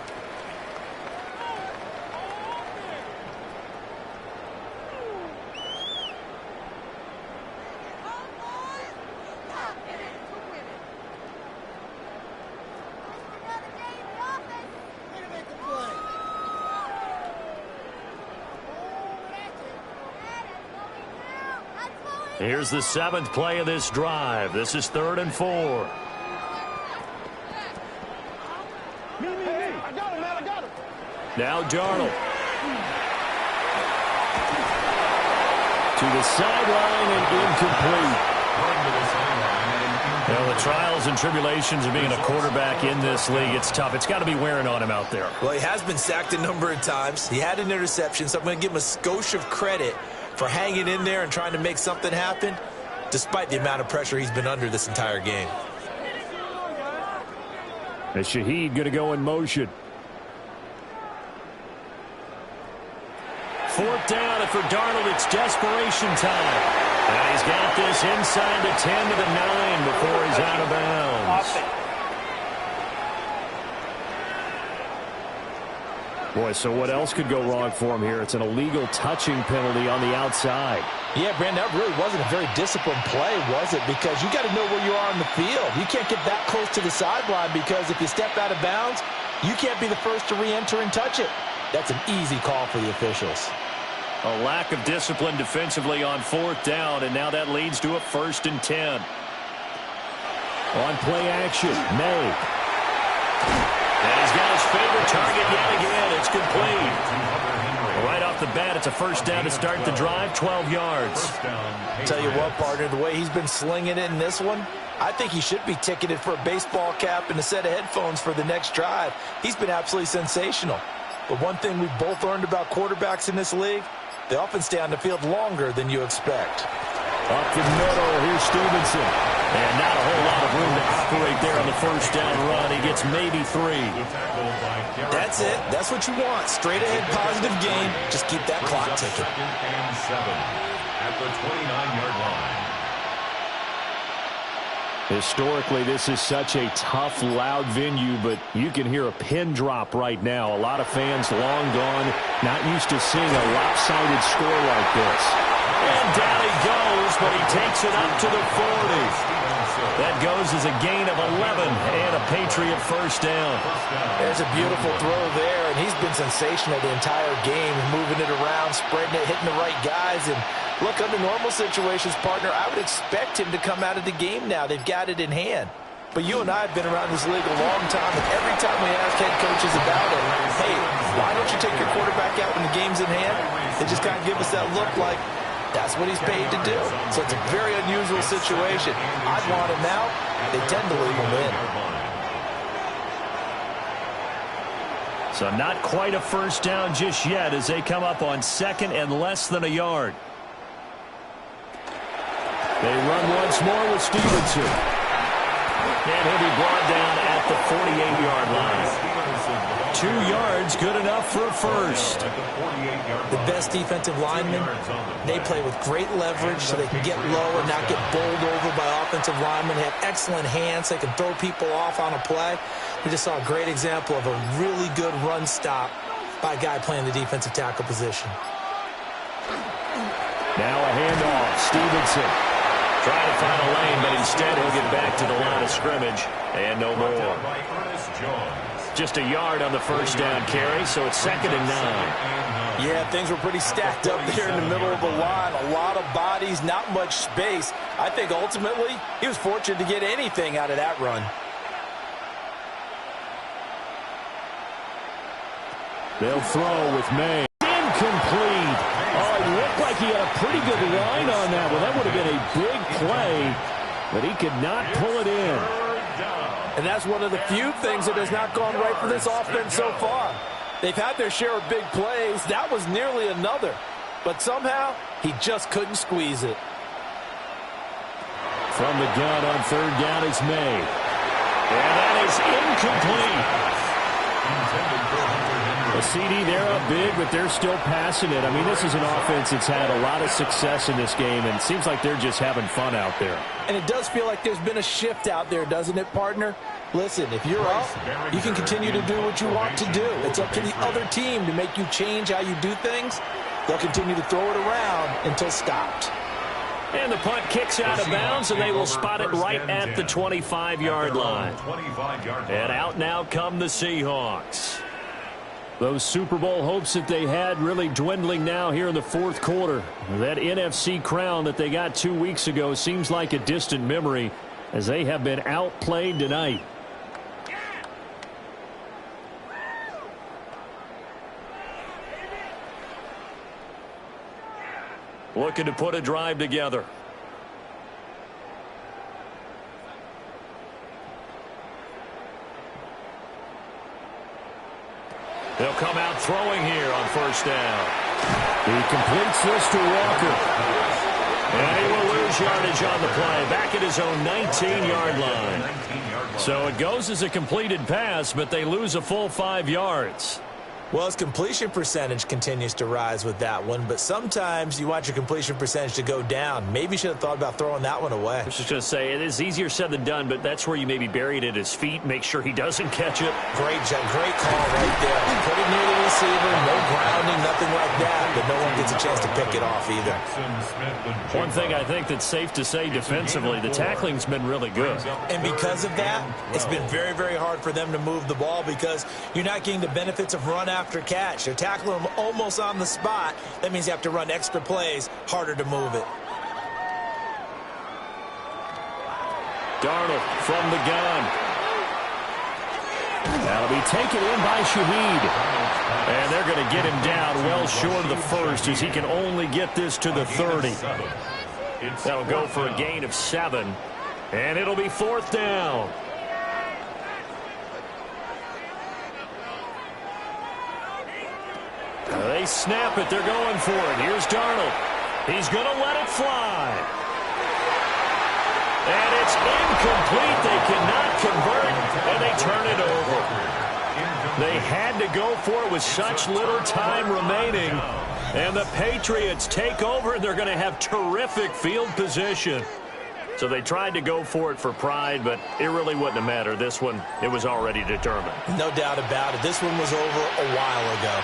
Here's the 7th play of this drive. This is 3rd and 4. Now Darnold. To the sideline and incomplete. Well, the trials and tribulations of being a quarterback in this league, it's tough. It's got to be wearing on him out there. Well, he has been sacked a number of times. He had an interception, so I'm going to give him a skosh of credit for hanging in there and trying to make something happen, despite the amount of pressure he's been under this entire game. And Shaheed going to go in motion. 4th down, and for Darnold, it's desperation time. And he's got this inside the 10 to the 9 before he's out of bounds. Boy, so what else could go wrong for him here? It's an illegal touching penalty on the outside. Yeah, Brandon, that really wasn't a very disciplined play, was it? Because you got to know where you are on the field. You can't get that close to the sideline because if you step out of bounds, you can't be the first to re-enter and touch it. That's an easy call for the officials. A lack of discipline defensively on 4th down, and now that leads to a 1st and 10. On play action, May. And he's got his favorite target yet again. It's complete. Right off the bat, it's a 1st down to start the drive, 12 yards. Tell you what, partner, the way he's been slinging it in this one, I think he should be ticketed for a baseball cap and a set of headphones for the next drive. He's been absolutely sensational. But one thing we've both learned about quarterbacks in this league, they often stay on the field longer than you expect. Up the middle, here's Stevenson. And not a whole lot of room to operate there on the 1st down run. He gets maybe 3. That's it. That's what you want. Straight ahead positive game. Just keep that clock ticking. 2nd and 7 at the 29-yard line. Historically, this is such a tough, loud venue, but you can hear a pin drop right now. A lot of fans long gone, not used to seeing a lopsided score like this. And down he goes, but he takes it up to the 40. That goes as a gain of 11 and a Patriot 1st down. There's a beautiful throw there, and he's been sensational the entire game, moving it around, spreading it, hitting the right guys. And look, under normal situations, partner, I would expect him to come out of the game now. They've got it in hand. But you and I have been around this league a long time, and every time we ask head coaches about it, hey, why don't you take your quarterback out when the game's in hand? They just kind of give us that look like, that's what he's paid to do. So it's a very unusual situation. I'd want him out. They tend to leave him in. So not quite a 1st down just yet as they come up on 2nd and less than a yard. They run once more with Stevenson. And he'll be brought down at the 48-yard line. 2 yards, good enough for a 1st. The best defensive linemen, they play with great leverage so they can get low and not get bowled over by offensive linemen. They have excellent hands. They can throw people off on a play. We just saw a great example of a really good run stop by a guy playing the defensive tackle position. Now a handoff. Stevenson trying to find a lane, but instead he'll get back to the line of scrimmage. And no more. Just a yard on the 1st down carry, so it's 2nd and 9. Yeah, things were pretty stacked up there in the middle of the line. A lot of bodies, not much space. I think ultimately he was fortunate to get anything out of that run. They'll throw with May. Incomplete. Oh, it looked like he had a pretty good line on that one. That would have been a big play, but he could not pull it in. And that's one of the few things that has not gone right for this offense so far. They've had their share of big plays. That was nearly another. But somehow, he just couldn't squeeze it. From the gun on 3rd down, it's May. And that is incomplete. The CD, they're up big, but they're still passing it. I mean, this is an offense that's had a lot of success in this game, and it seems like they're just having fun out there. And it does feel like there's been a shift out there, doesn't it, partner? Listen, if you're up, you can continue to do what you want to do. It's up to the other team to make you change how you do things. They'll continue to throw it around until stopped. And the punt kicks out of bounds, and they will spot it right at the 25-yard line. And out now come the Seahawks. Those Super Bowl hopes that they had really dwindling now here in the 4th quarter. That NFC crown that they got 2 weeks ago seems like a distant memory as they have been outplayed tonight. Looking to put a drive together. They'll come out throwing here on 1st down. He completes this to Walker. And he will lose yardage on the play. Back at his own 19-yard line. So it goes as a completed pass, but they lose a full 5 yards. Well, his completion percentage continues to rise with that one, but sometimes you want your completion percentage to go down. Maybe you should have thought about throwing that one away. I was just going to say, it is easier said than done, but that's where you maybe bury it at his feet, make sure he doesn't catch it. Great call right there. Put it near the receiver, no grounding, nothing like that, but no one gets a chance to pick it off either. One thing I think that's safe to say defensively, the tackling's been really good. And because of that, it's been very, very hard for them to move the ball because you're not getting the benefits of run after catch. They're tackling them almost on the spot. That means you have to run extra plays, harder to move it. Darnold from the gun. That'll be taken in by Shaheed. And they're going to get him down well short of the first as he can only get this to the 30. That'll go for a gain of 7. And it'll be 4th down. They snap it. They're going for it. Here's Darnold. He's going to let it fly. And it's incomplete. They cannot convert, and they turn it over. They had to go for it with such little time remaining. And the Patriots take over, and they're going to have terrific field position. So they tried to go for it for pride, but it really wouldn't have mattered. This one, it was already determined. No doubt about it. This one was over a while ago.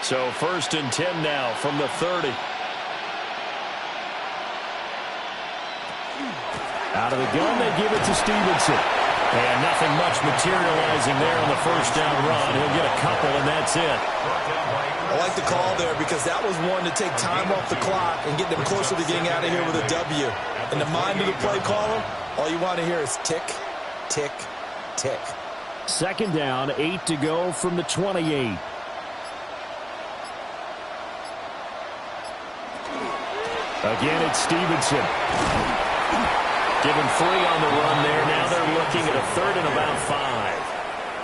So 1st and 10 now from the 30. Out of the gun, they give it to Stevenson. And nothing much materializing there on the 1st down run. He'll get a couple, and that's it. I like the call there because that was one to take time off the clock and get them closer to getting out of here with a W. In the mind of the play caller, all you want to hear is tick, tick, tick. 2nd down, 8 to go from the 28. Again, it's Stevenson. Given 3 on the run there. Now they're looking at a 3rd and about 5.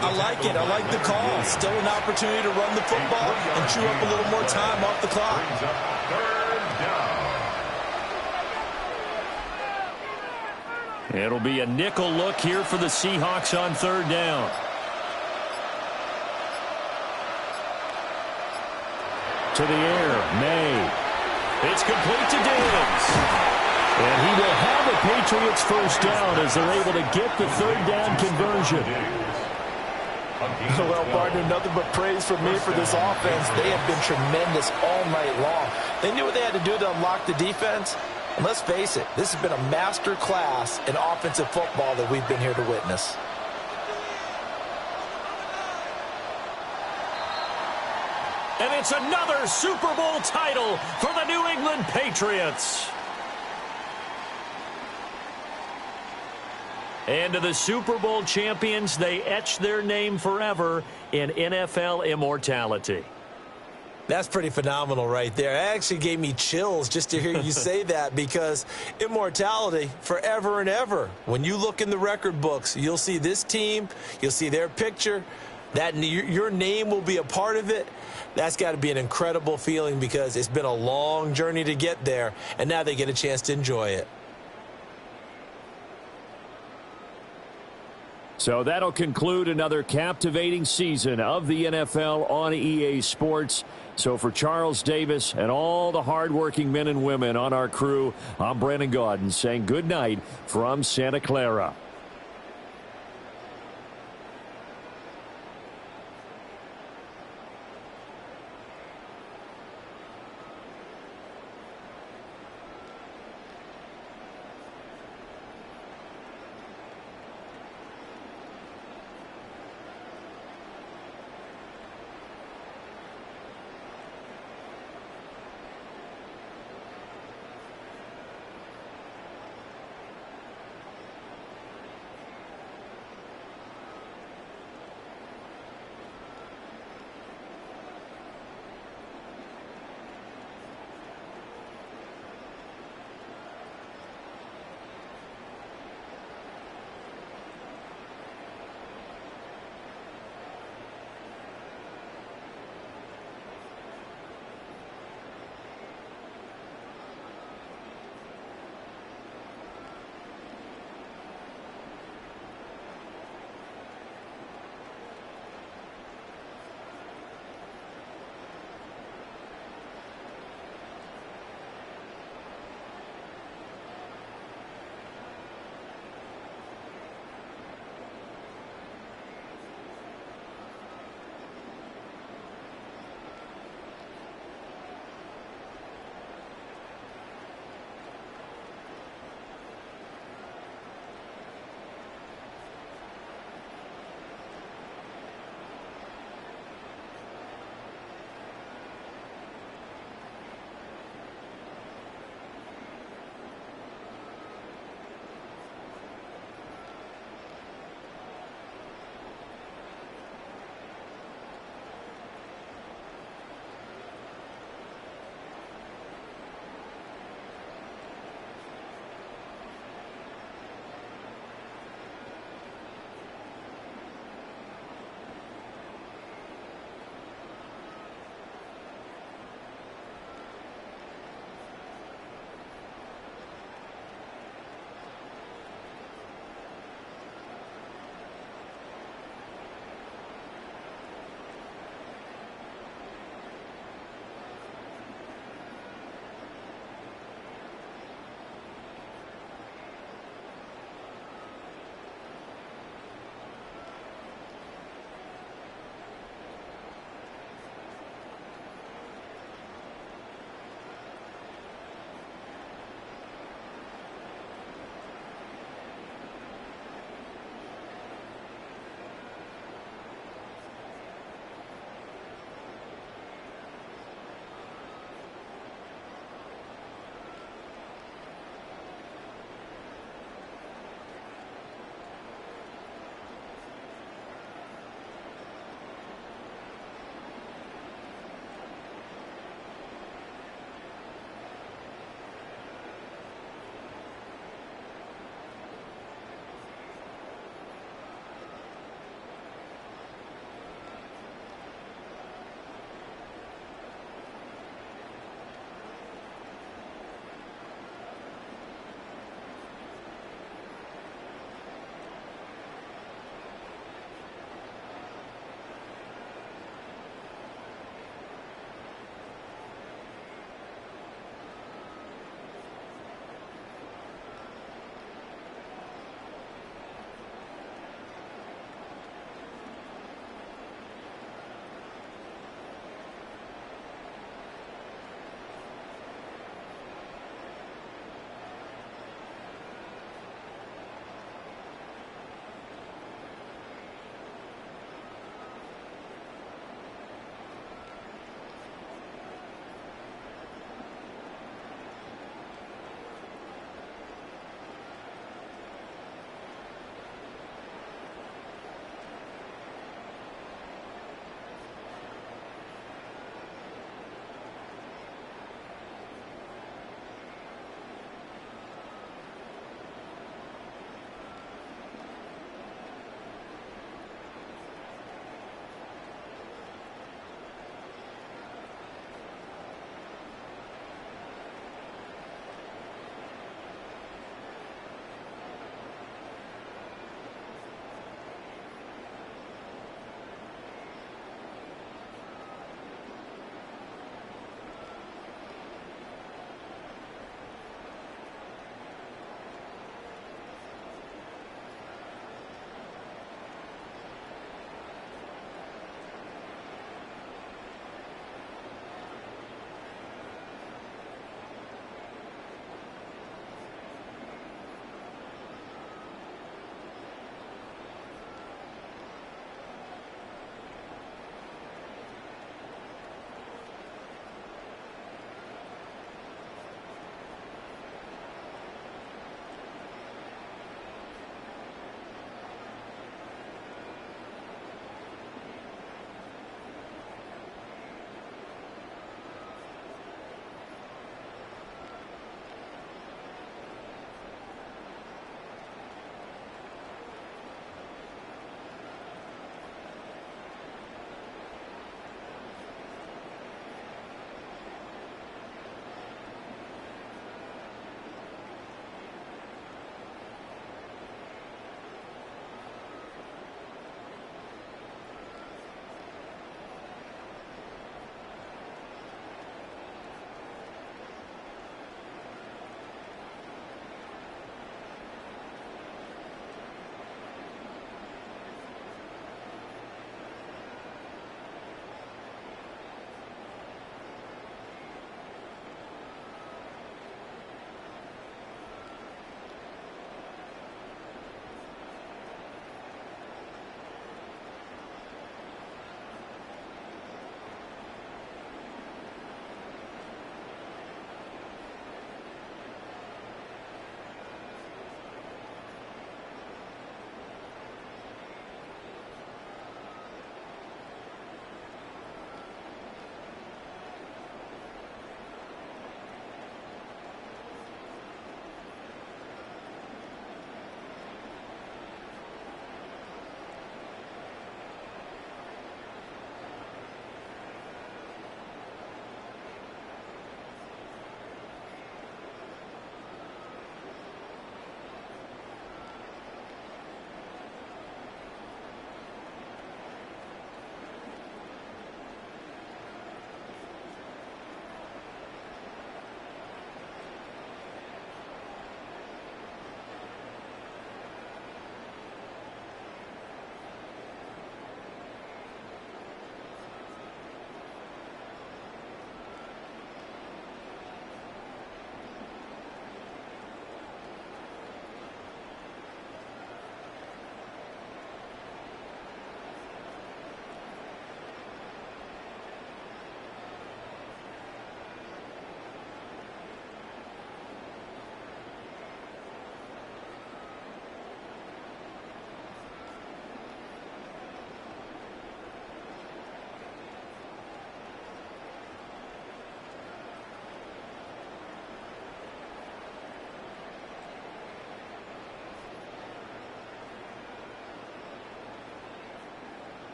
I like it. I like the call. Still an opportunity to run the football and chew up a little more time off the clock. It'll be a nickel look here for the Seahawks on 3rd down. To the air, May. It's complete to Davis. And he will have the Patriots 1st down as they're able to get the 3rd down conversion. Well, partner, nothing but praise from me for this offense. They have been tremendous all night long. They knew what they had to do to unlock the defense. And let's face it, this has been a master class in offensive football that we've been here to witness. And it's another Super Bowl title for the New England Patriots. And to the Super Bowl champions, they etch their name forever in NFL immortality. That's pretty phenomenal right there. It actually gave me chills just to hear you say that because immortality forever and ever. When you look in the record books, you'll see this team, you'll see their picture, that your name will be a part of it. That's got to be an incredible feeling because it's been a long journey to get there, and now they get a chance to enjoy it. So that'll conclude another captivating season of the NFL on EA Sports. So for Charles Davis and all the hardworking men and women on our crew, I'm Brandon Gaudin saying good night from Santa Clara.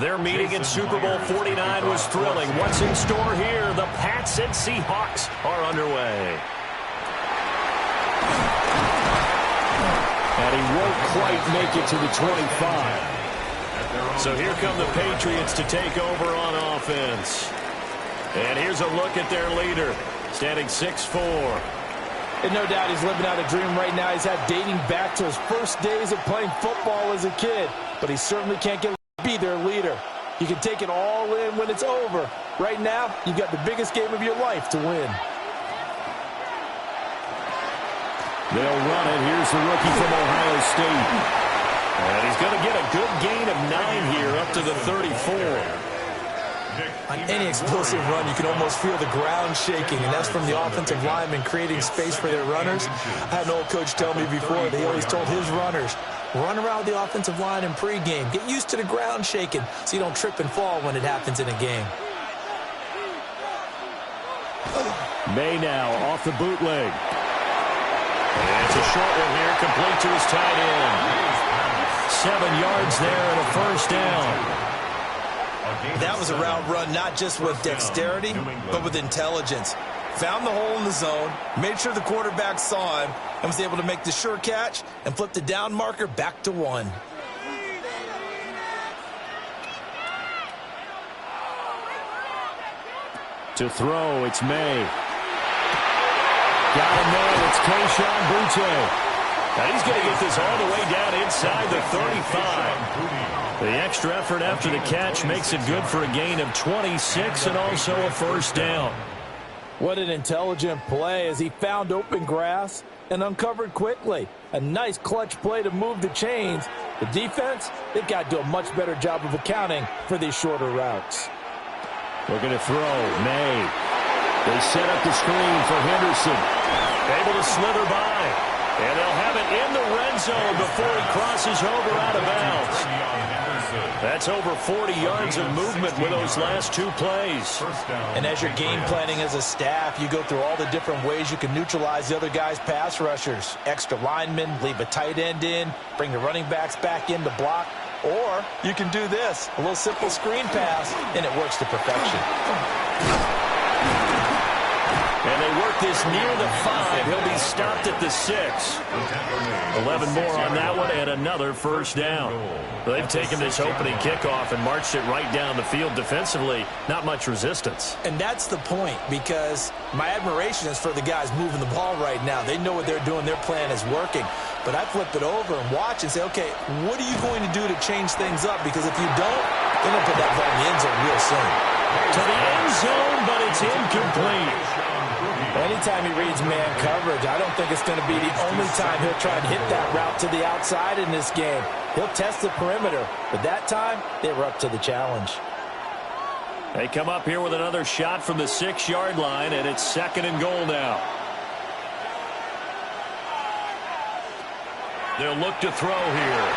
Their meeting in Super Bowl 49 was thrilling. What's in store here? The Pats and Seahawks are underway. And he won't quite make it to the 25. So here come the Patriots to take over on offense. And here's a look at their leader, standing 6'4". And no doubt he's living out a dream right now. He's had dating back to his first days of playing football as a kid. But he certainly can't get to be their leader. You can take it all in when it's over. Right now, you've got the biggest game of your life to win. They'll run it. Here's the rookie from Ohio State. And he's going to get a good gain of 9 here up to the 34. On any explosive run, you can almost feel the ground shaking, and that's from the offensive linemen creating space for their runners. I had an old coach tell me before, they always told his runners, run around the offensive line in pregame. Get used to the ground shaking so you don't trip and fall when it happens in a game. May now off the bootleg. And it's a short one here, complete to his tight end. 7 yards there and a first down. That was a route run not just with dexterity, but with intelligence. Found the hole in the zone, made sure the quarterback saw him, and was able to make the sure catch and flip the down marker back to 1. To throw, it's May. Got him there, it's Keyshawn Butte. Now he's going to get this all the way down inside the 35. The extra effort after the catch makes it good for a gain of 26 and also a first down. What an intelligent play as he found open grass and uncovered quickly. A nice clutch play to move the chains. The defense, they've got to do a much better job of accounting for these shorter routes. Looking to throw, May. They set up the screen for Henderson. Able to slither by. And they'll have it in the red zone before he crosses over out of bounds. That's over 40 yards of movement with those last 2 plays. And as you're game planning as a staff, you go through all the different ways you can neutralize the other guy's pass rushers. Extra linemen, leave a tight end in, bring the running backs back in to block. Or you can do this, a little simple screen pass, and it works to perfection. And they work this near the 5. He'll be stopped at the 6. 11 more on that one and another first down. They've taken this opening kickoff and marched it right down the field defensively. Not much resistance. And that's the point, because my admiration is for the guys moving the ball right now. They know what they're doing. Their plan is working. But I flip it over and watch and say, okay, what are you going to do to change things up? Because if you don't, they're going to put that ball in the end zone real soon. To the end zone, but it's incomplete. Anytime he reads man coverage, I don't think it's going to be the only time he'll try and hit that route to the outside in this game. He'll test the perimeter, but that time, they were up to the challenge. They come up here with another shot from the 6-yard line, and it's 2nd and goal now. They'll look to throw here.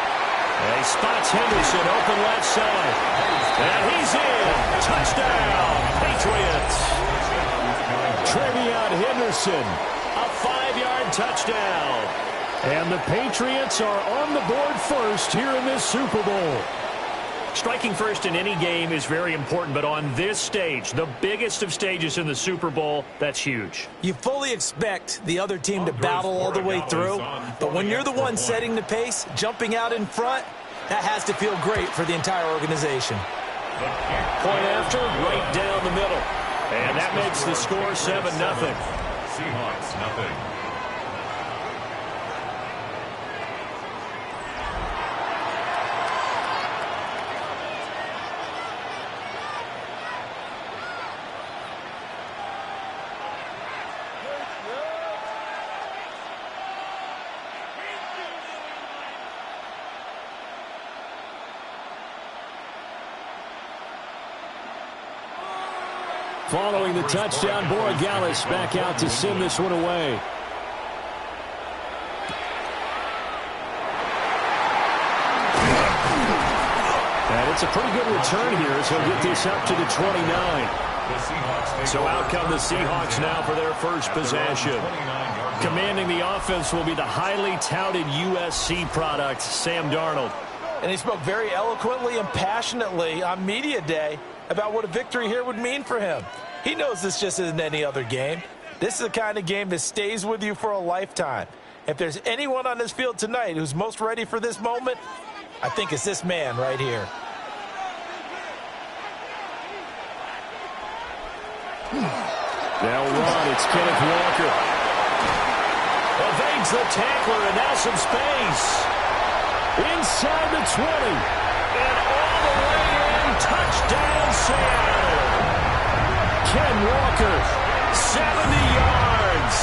And he spots Henderson open left side. And he's in. Touchdown, Patriots. Trevion Henderson. A 5-yard touchdown. And the Patriots are on the board first here in this Super Bowl. Striking first in any game is very important, but on this stage, the biggest of stages in the Super Bowl, that's huge. You fully expect the other team to battle all the way through, but when you're the one setting the pace, jumping out in front, that has to feel great for the entire organization. Point after, right down the middle. And that makes the score 7-0. Seahawks, nothing. Following the touchdown, Borregales back out to send this one away. And it's a pretty good return here as he'll get this up to the 29. So out come the Seahawks now for their first possession. Commanding the offense will be the highly touted USC product, Sam Darnold. And he spoke very eloquently and passionately on media day about what a victory here would mean for him. He knows this just isn't any other game. This is the kind of game that stays with you for a lifetime. If there's anyone on this field tonight who's most ready for this moment, I think it's this man right here. They'll run. It's Kenneth Walker. Evades the tackler, and now some space. Inside the 20. And all the way in. Touchdown, Seattle. Ken Walker, 70 yards.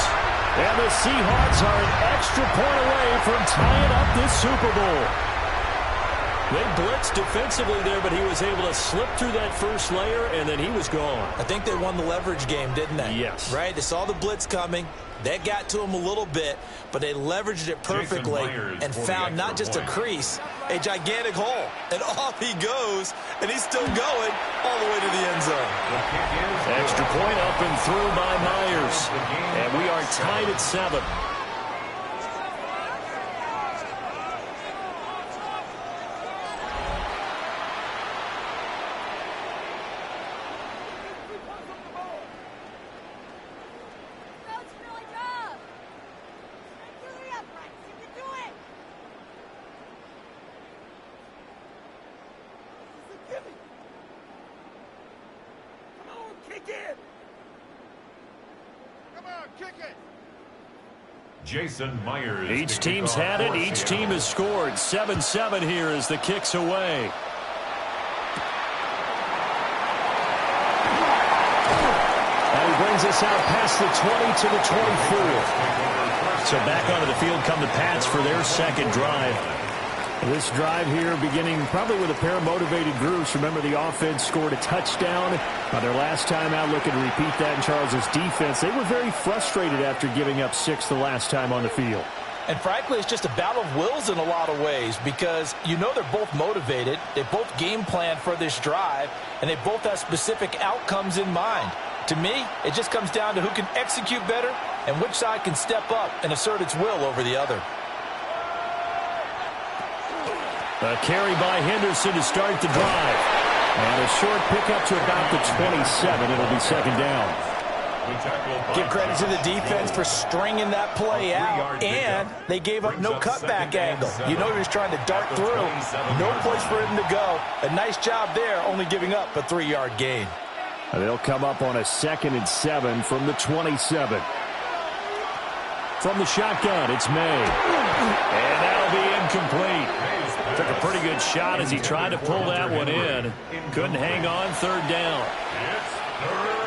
And the Seahawks are an extra point away from tying up this Super Bowl. They blitzed defensively there, but he was able to slip through that first layer, and then he was gone. I think they won the leverage game, didn't they? Yes. Right? They saw the blitz coming. That got to him a little bit, but they leveraged it perfectly and found not just a crease, a gigantic hole. And off he goes, and he's still going all the way to the end zone. Extra point up and through by Myers. And we are tied at 7. Jason Myers. Each team's had it. Each team has scored. 7-7 here as the kick's away. And he brings us out past the 20 to the 24. So back onto the field come the Pats for their second drive. This drive here beginning probably with a pair of motivated groups. Remember, the offense scored a touchdown on their last time out, looking to repeat that in Charles's defense. They were very frustrated after giving up 6 the last time on the field. And frankly, it's just a battle of wills in a lot of ways because you know they're both motivated. They both game plan for this drive, and they both have specific outcomes in mind. To me, it just comes down to who can execute better and which side can step up and assert its will over the other. A carry by Henderson to start the drive. And a short pickup to about the 27. It'll be second down. Give credit to the defense for stringing that play out, and they gave up no cutback angle. You know he was trying to dart through. No place for him to go. A nice job there, only giving up a 3-yard gain. They'll come up on a 2nd and 7 from the 27. From the shotgun, it's May. And that'll be incomplete. Took a pretty good shot as he tried to pull that one in. Couldn't hang on, 3rd down.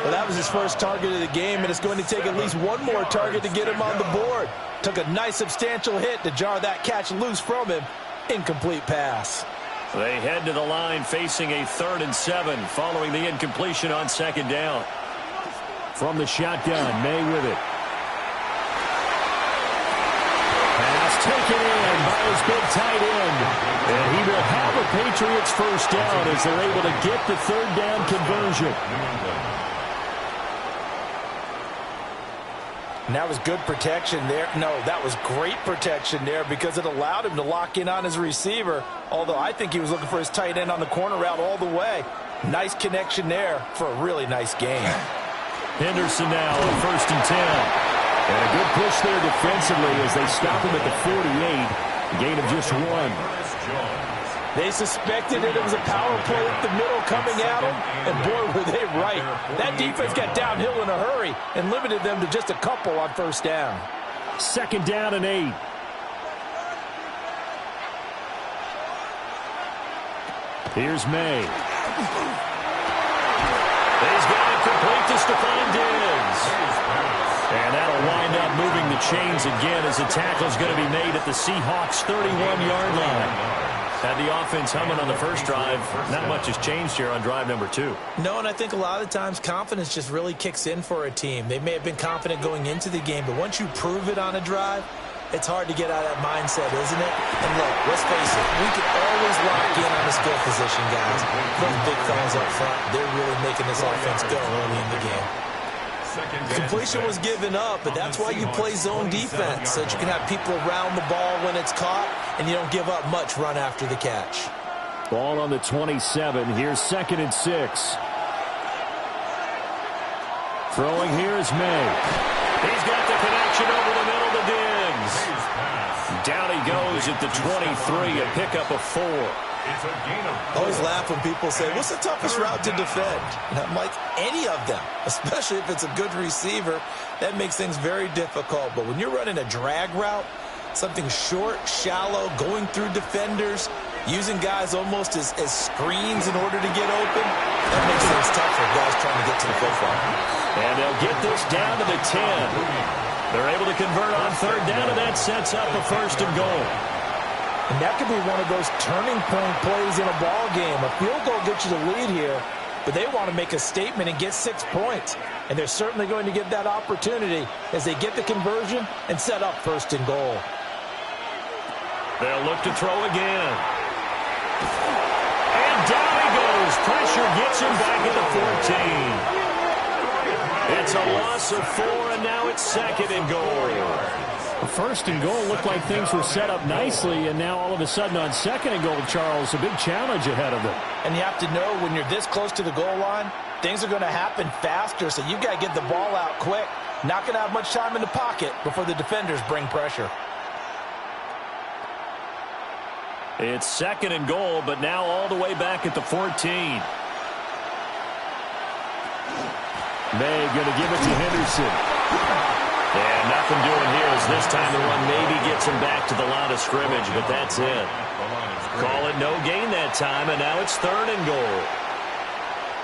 Well, that was his first target of the game, and it's going to take at least one more target to get him on the board. Took a nice substantial hit to jar that catch loose from him. Incomplete pass. They head to the line facing a 3rd and 7 following the incompletion on 2nd down. From the shotgun, May with it. Pass taken in by his big tight end. And he will have a Patriots first down as they're able to get the 3rd down conversion. And that was good protection there. No, that was great protection there because it allowed him to lock in on his receiver, although I think he was looking for his tight end on the corner route all the way. Nice connection there for a really nice game. Henderson now on 1st and 10. And a good push there defensively as they stop him at the 48. Gain of just 1. They suspected that it was a power play up the middle coming at them, and boy, were they right. That defense got downhill in a hurry and limited them to just a couple on 1st down. 2nd down and 8. Here's May. He's got it complete to Stephon Diggs. And that'll wind up moving the chains again as the tackle's going to be made at the Seahawks' 31-yard line. Had the offense humming on the first drive. Not much has changed here on drive number 2. No, and I think a lot of times confidence just really kicks in for a team. They may have been confident going into the game, but once you prove it on a drive, it's hard to get out of that mindset, isn't it? And look, let's face it, we can always lock in on the skill position, guys. Those big fellas up front, they're really making this offense go early in the game. Completion was given up, but that's why you play zone defense, so that you can have people around the ball when it's caught, and you don't give up much run after the catch. Ball on the 27. Here's 2nd and 6. Throwing here is May. He's got the connection over the middle to Diggs. Down he goes at the 23, a pickup of 4. I always laugh when people say, what's the toughest route to defend? And I'm like, any of them, especially if it's a good receiver. That makes things very difficult. But when you're running a drag route, something short, shallow, going through defenders, using guys almost as screens in order to get open, that makes things tough for guys trying to get to the football. And they'll get this down to the 10. They're able to convert on 3rd down, and that sets up a 1st and goal. And that could be one of those turning point plays in a ball game. A field goal gets you the lead here, but they want to make a statement and get 6 points. And they're certainly going to get that opportunity as they get the conversion and set up 1st and goal. They'll look to throw again. And down he goes. Pressure gets him back at the 14. It's a loss of 4, and now it's 2nd and goal. 1st and goal looked like things were set up nicely, and now all of a sudden on 2nd and goal, Charles, a big challenge ahead of them. And you have to know when you're this close to the goal line, things are going to happen faster, so you've got to get the ball out quick. Not going to have much time in the pocket before the defenders bring pressure. It's 2nd and goal, but now all the way back at the 14. May going to give it to Henderson. And nothing doing here as this time the run maybe gets him back to the line of scrimmage, but that's it. Call it no gain that time, and now it's 3rd and goal.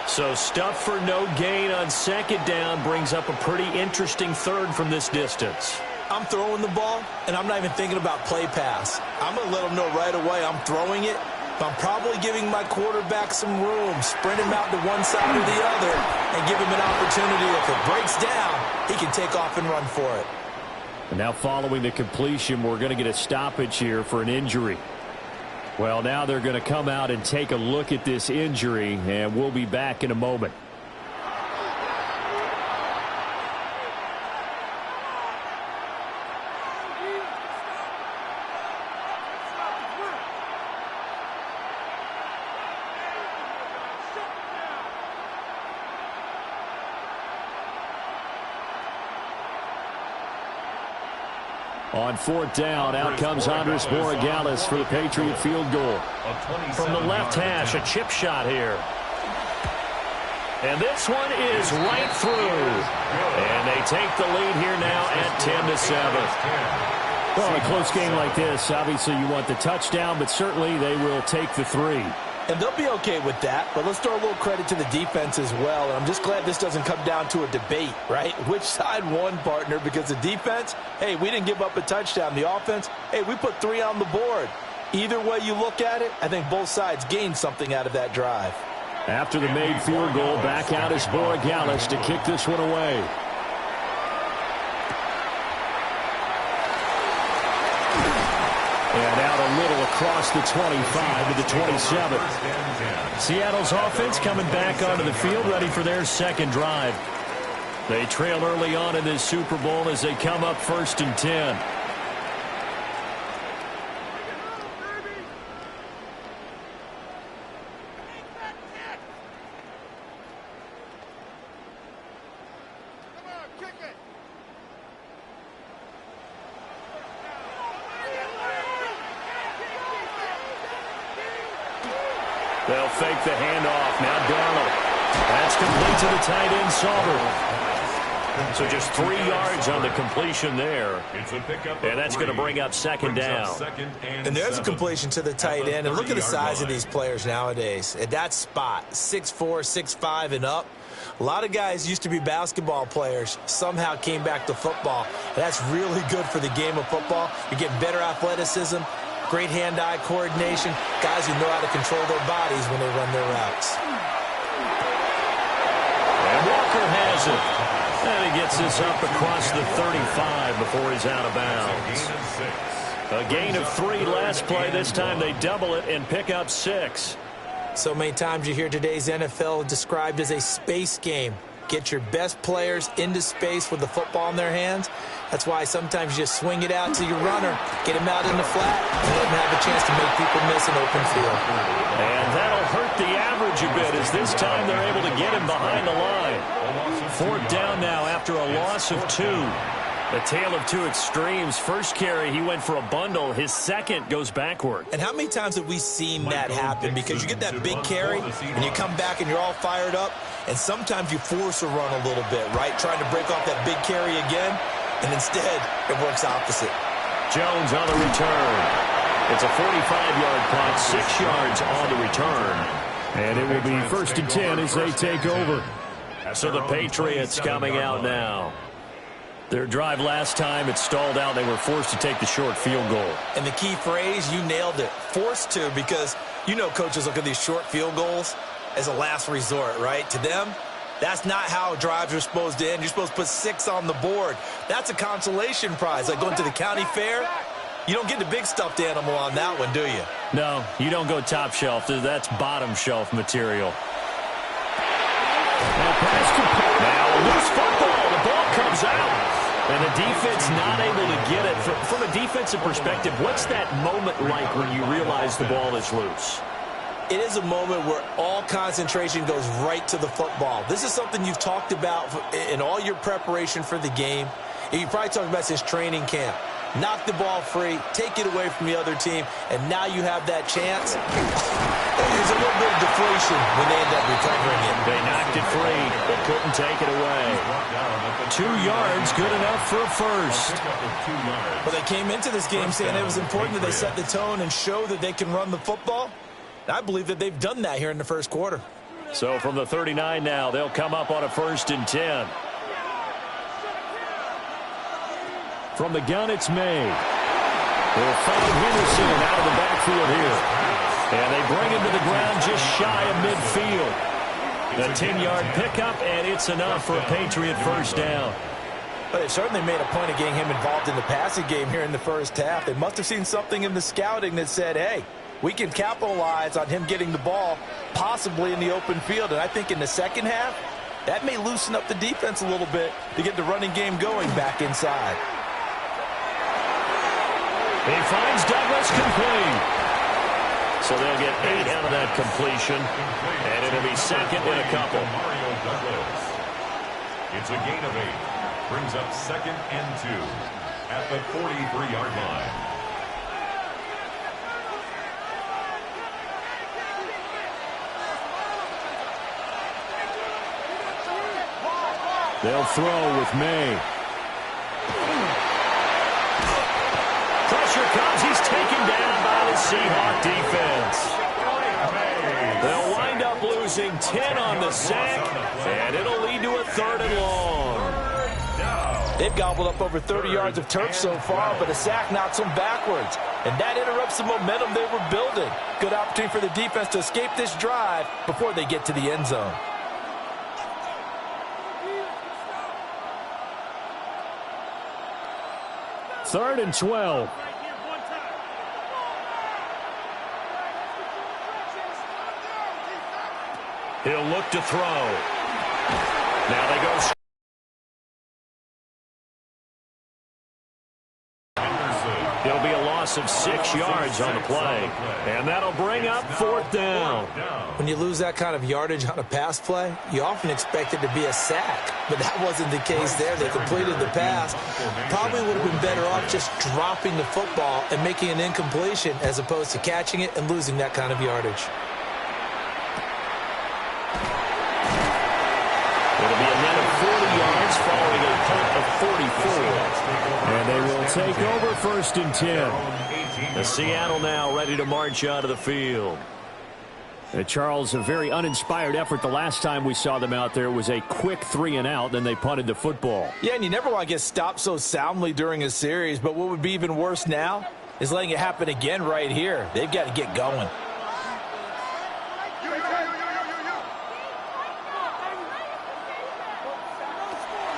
So stuff for no gain on 2nd down brings up a pretty interesting 3rd from this distance. I'm throwing the ball, and I'm not even thinking about play pass. I'm going to let them know right away I'm throwing it. I'm probably giving my quarterback some room, sprint him out to one side or the other, and give him an opportunity. If it breaks down, he can take off and run for it. And now following the completion, we're going to get a stoppage here for an injury. Well, now they're going to come out and take a look at this injury, and we'll be back in a moment. On 4th down, out comes Andres Borregales for the Patriot field goal. From the left hash, a chip shot here. And this one is right through. And they take the lead here now at 10-7. Well, in a close game like this, obviously you want the touchdown, but certainly they will take the 3. And they'll be okay with that, but let's throw a little credit to the defense as well. And I'm just glad this doesn't come down to a debate, right? Which side won, partner? Because the defense, hey, we didn't give up a touchdown. The offense, hey, we put 3 on the board. Either way you look at it, I think both sides gained something out of that drive. After the made field goal, back out is Borregales to kick this one away. And out a little across the 25 to the 27. Seattle's offense coming back onto the field, ready for their 2nd drive. They trail early on in this Super Bowl as they come up 1st and 10. They'll fake the handoff. Now Darnold. That's complete to the tight end, Sauber. So just 3 yards on the completion there. And that's going to bring up 2nd down. And there's a completion to the tight end. And look at the size of these players nowadays. At that spot, 6'4", 6'5", and up. A lot of guys used to be basketball players, somehow came back to football. And that's really good for the game of football. You're getting better athleticism, great hand-eye coordination, guys who know how to control their bodies when they run their routes. And Walker has it. And he gets this up across the 35 before he's out of bounds. A gain of 3 last play. This time they double it and pick up 6. So many times you hear today's NFL described as a space game. get your best players into space with the football in their hands. That's why sometimes you just swing it out to your runner, get him out in the flat, and let him have a chance to make people miss an open field. And that'll hurt the average a bit, as this time they're able to get him behind the line. 4th down now after a loss of 2. A tale of two extremes. First carry, he went for a bundle. His second goes backward. And how many times have we seen that happen? Because you get that big carry, and you come back and you're all fired up, and sometimes you force a run a little bit, right? Trying to break off that big carry again, and instead it works opposite. Jones on the return. It's a 45-yard punt, 6 yards on the return. And it will be 1st and 10 as they take over. So the Patriots coming out now. Their drive last time, it stalled out. They were forced to take the short field goal. And the key phrase, you nailed it, forced to, because you know coaches look at these short field goals as a last resort, right? To them, that's not how drives are supposed to end. You're supposed to put 6 on the board. That's a consolation prize. Like going to the county fair, you don't get the big stuffed animal on that one, do you? No, you don't go top shelf. That's bottom shelf material. Now a loose football. The ball comes out. And the defense not able to get it. From a defensive perspective, what's that moment like when you realize the ball is loose? It is a moment where all concentration goes right to the football. This is something you've talked about in all your preparation for the game. And you probably talked about since training camp. Knock the ball free, take it away from the other team, and now you have that chance. There's a little bit of deflation when they end up recovering it. They knocked it free, but couldn't take it away. 2 yards, good enough for a first. Well, they came into this game saying it was important that they set the tone and show that they can run the football. I believe that they've done that here in the first quarter. So from the 39 now, they'll come up on a 1st and 10. From the gun, it's May. They'll find Henderson out of the backfield here. And they bring him to the ground just shy of midfield. The 10-yard pickup, and it's enough for a Patriot first down. But they certainly made a point of getting him involved in the passing game here in the first half. They must have seen something in the scouting that said, hey, we can capitalize on him getting the ball, possibly in the open field. And I think in the second half, that may loosen up the defense a little bit to get the running game going back inside. He finds Douglas complete. So they'll get 8 out of that completion, and it'll be second and a couple. It's a gain of 8. Brings up 2nd and 2 at the 43-yard line. They'll throw with May. Pressure comes. He's taken down by the Seahawks defense. They'll wind up losing 10 on the sack, and it'll lead to a 3rd and long. They've gobbled up over 30 yards of turf so far, but a sack knocks them backwards. And that interrupts the momentum they were building. Good opportunity for the defense to escape this drive before they get to the end zone. Third and 12. He'll look to throw. Now they go. It'll be a loss of 6 yards on the play. And that'll bring up 4th down. When you lose that kind of yardage on a pass play, you often expect it to be a sack. But that wasn't the case there. They completed the pass. Probably would have been better off just dropping the football and making an incompletion as opposed to catching it and losing that kind of yardage. It'll be a net of 40 yards following a punt of 44. And they will take over 1st and 10. The Seattle now ready to march out of the field. Charles, a very uninspired effort. The last time we saw them out there was a quick 3 and out, then they punted the football. Yeah, and you never want to get stopped so soundly during a series, but what would be even worse now is letting it happen again right here. They've got to get going.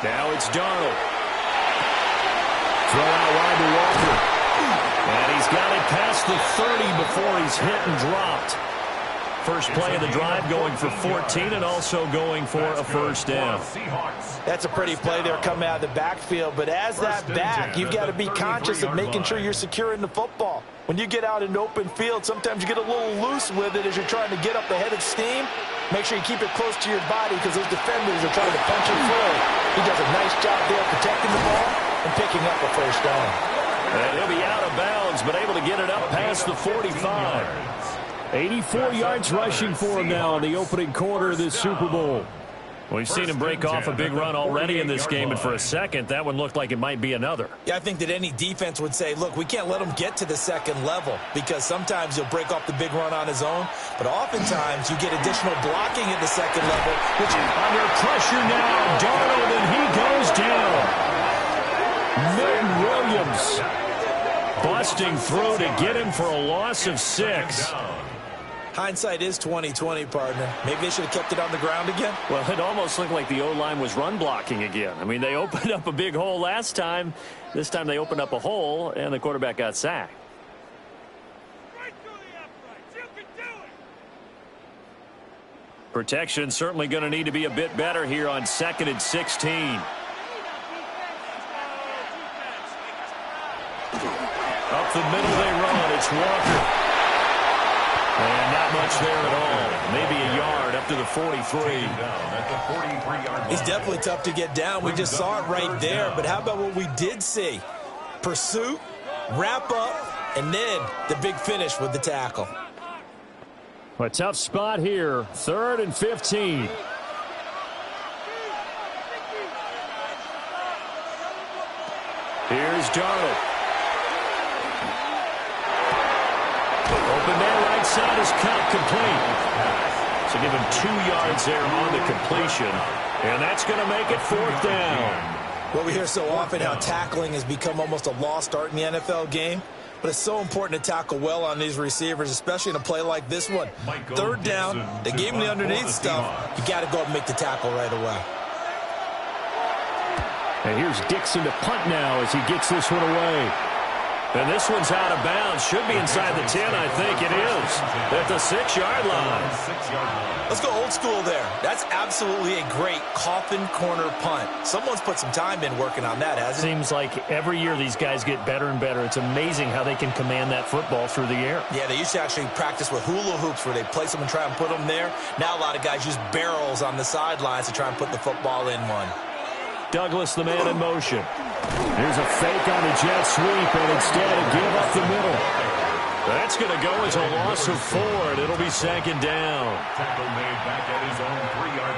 Now it's Darnold. Throw out wide to Walker. And he's got it past the 30 before he's hit and dropped. First play of the drive going for 14 and also going for a first down. That's a pretty play there coming out of the backfield, but as that back, you've got to be conscious of making sure you're securing the football. When you get out in open field, sometimes you get a little loose with it as you're trying to get up the head of steam. Make sure you keep it close to your body because those defenders are trying to punch you through. He does a nice job there protecting the ball and picking up a first down. And he'll be out of bounds, but able to get it up past the 45. 84 yards rushing for him now in the opening quarter of this Super Bowl. We've seen him break off a big run already in this game, and for a second, that one looked like it might be another. Yeah, I think that any defense would say, look, we can't let him get to the second level because sometimes he'll break off the big run on his own, but oftentimes you get additional blocking at the second level, which under pressure now, Darnold, and he goes down. Milton Williams busting through to get him for a loss of 6. Hindsight is 20/20, partner. Maybe they should have kept it on the ground again. Well, it almost looked like the O-line was run blocking again. I mean, they opened up a big hole last time. This time they opened up a hole, and the quarterback got sacked. Protection certainly going to need to be a bit better here on 2nd and 16. Up the middle they run. It's Walker. And not much there at all. Maybe a yard up to the 43. He's definitely tough to get down. We just saw it right there. But how about what we did see? Pursuit, wrap up, and then the big finish with the tackle. A tough spot here. 3rd and 15. Here's Darnold. Open man, right side is cut, complete. So give him 2 yards there on the completion. And that's going to make it 4th down. Well, we hear so often how tackling has become almost a lost art in the NFL game. But it's so important to tackle well on these receivers, especially in a play like this one. 3rd down, they gave him the underneath stuff. You got to go and make the tackle right away. And here's Dixon to punt now as he gets this one away. And this one's out of bounds. Should be inside the 10, I think it is. At the 6-yard line. Let's go old school there. That's absolutely a great coffin corner punt. Someone's put some time in working on that, hasn't it? Seems like every year these guys get better and better. It's amazing how they can command that football through the air. Yeah, they used to actually practice with hula hoops where they place them and try and put them there. Now a lot of guys use barrels on the sidelines to try and put the football in one. Douglas, the man in motion. Here's a fake on the jet sweep, and instead a give up the middle. That's going to go as a loss of 4, and it'll be 2nd down. Tackle made back at his own 3-yard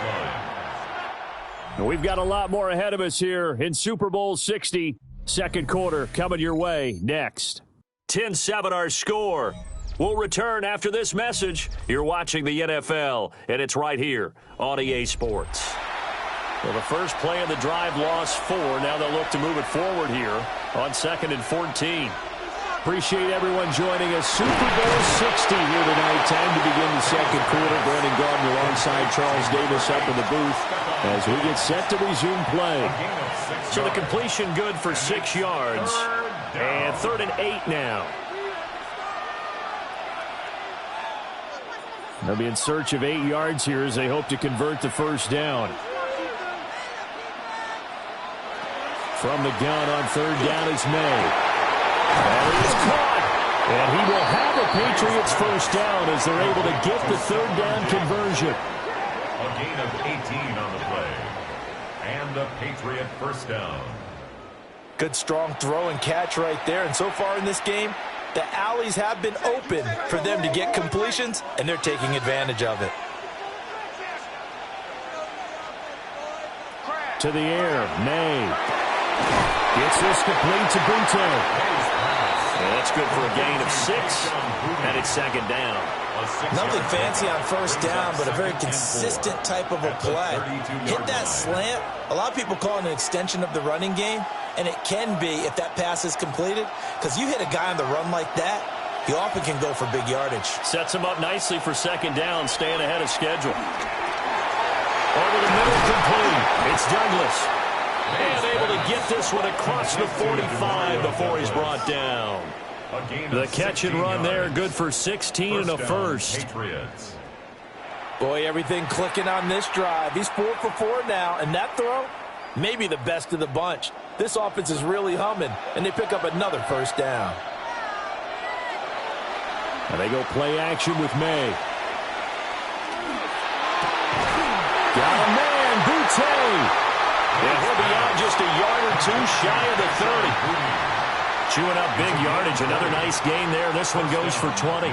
line. We've got a lot more ahead of us here in Super Bowl 60. 2nd quarter coming your way next. 10-7 our score. We'll return after this message. You're watching the NFL, and it's right here on EA Sports. Well, the first play of the drive lost 4. Now they'll look to move it forward here on 2nd and 14. Appreciate everyone joining us. Super Bowl 60 here tonight. Time to begin the 2nd quarter. Brandon Gardner alongside Charles Davis up in the booth as we get set to resume play. So the completion good for 6 yards. And 3rd and 8 now. They'll be in search of 8 yards here as they hope to convert the first down. From the gun on 3rd down is May. And he is caught. And he will have a Patriots first down as they're able to get the 3rd down conversion. A gain of 18 on the play. And a Patriot first down. Good strong throw and catch right there. And so far in this game, the alleys have been open for them to get completions, and they're taking advantage of it. To the air, May. Gets this complete to Bunto. And that's good for a gain of 6. And it's 2nd down. Nothing fancy on first down, but a very consistent type of a play. Hit that slant. A lot of people call it an extension of the running game, and it can be if that pass is completed, because you hit a guy on the run like that, he often can go for big yardage. Sets him up nicely for 2nd down, staying ahead of schedule. Over the middle, complete. It's Douglas. And able to get this one across the 45 before he's brought down. The catch and run there, good for 16 and a first. Boy, everything clicking on this drive. He's 4 for 4 now, and that throw, maybe the best of the bunch. This offense is really humming, and they pick up another first down. And they go play action with May. Got a man, Boutte. And he'll be out just a yard or two shy of the 30. Chewing up big yardage. Another nice gain there. This one goes for 20.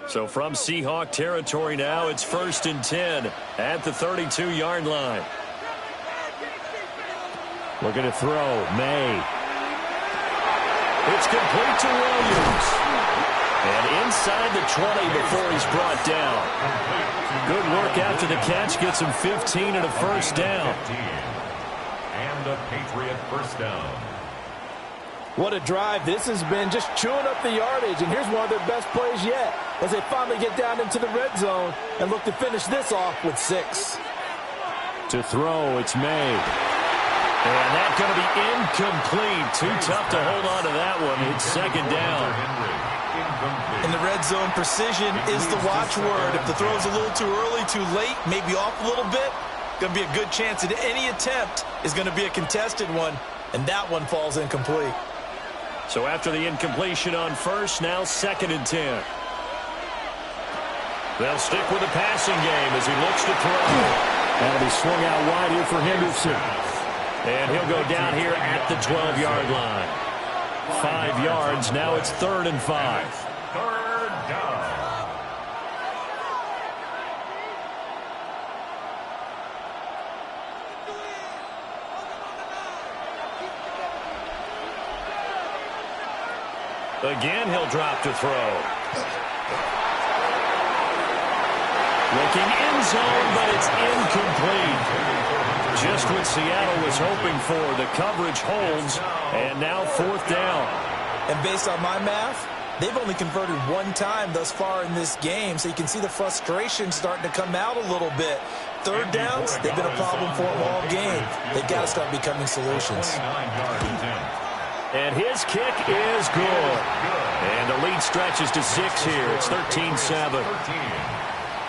So from Seahawk territory now, it's 1st and 10 at the 32-yard line. Looking to throw, May. It's complete to Williams. And inside the 20 before he's brought down. Good work after the catch. Gets him 15 and a first down. And a Patriot first down. What a drive this has been, just chewing up the yardage, and here's one of their best plays yet as they finally get down into the red zone and look to finish this off with 6. To throw, it's May. And that's going to be incomplete. Too tough to hold on to that one. It's 2nd down. In the red zone, precision is the watchword. If the throw's a little too early, too late, maybe off a little bit, going to be a good chance that any attempt is going to be a contested one, and that one falls incomplete. So after the incompletion on first, now 2nd and 10. They'll stick with the passing game as he looks to throw. That'll be swung out wide here for Henderson. And he'll go down here at the 12-yard line. 5 yards. Now it's 3rd and 5. 3rd down. Again, he'll drop to throw. Looking end zone, but it's incomplete. Just what Seattle was hoping for. The coverage holds, and now 4th down. And based on my math, they've only converted 1 time thus far in this game, so you can see the frustration starting to come out a little bit. 3rd downs, they've been a problem for them all game. They've got to start becoming solutions. And his kick is good. And the lead stretches to 6 here. It's 13-7.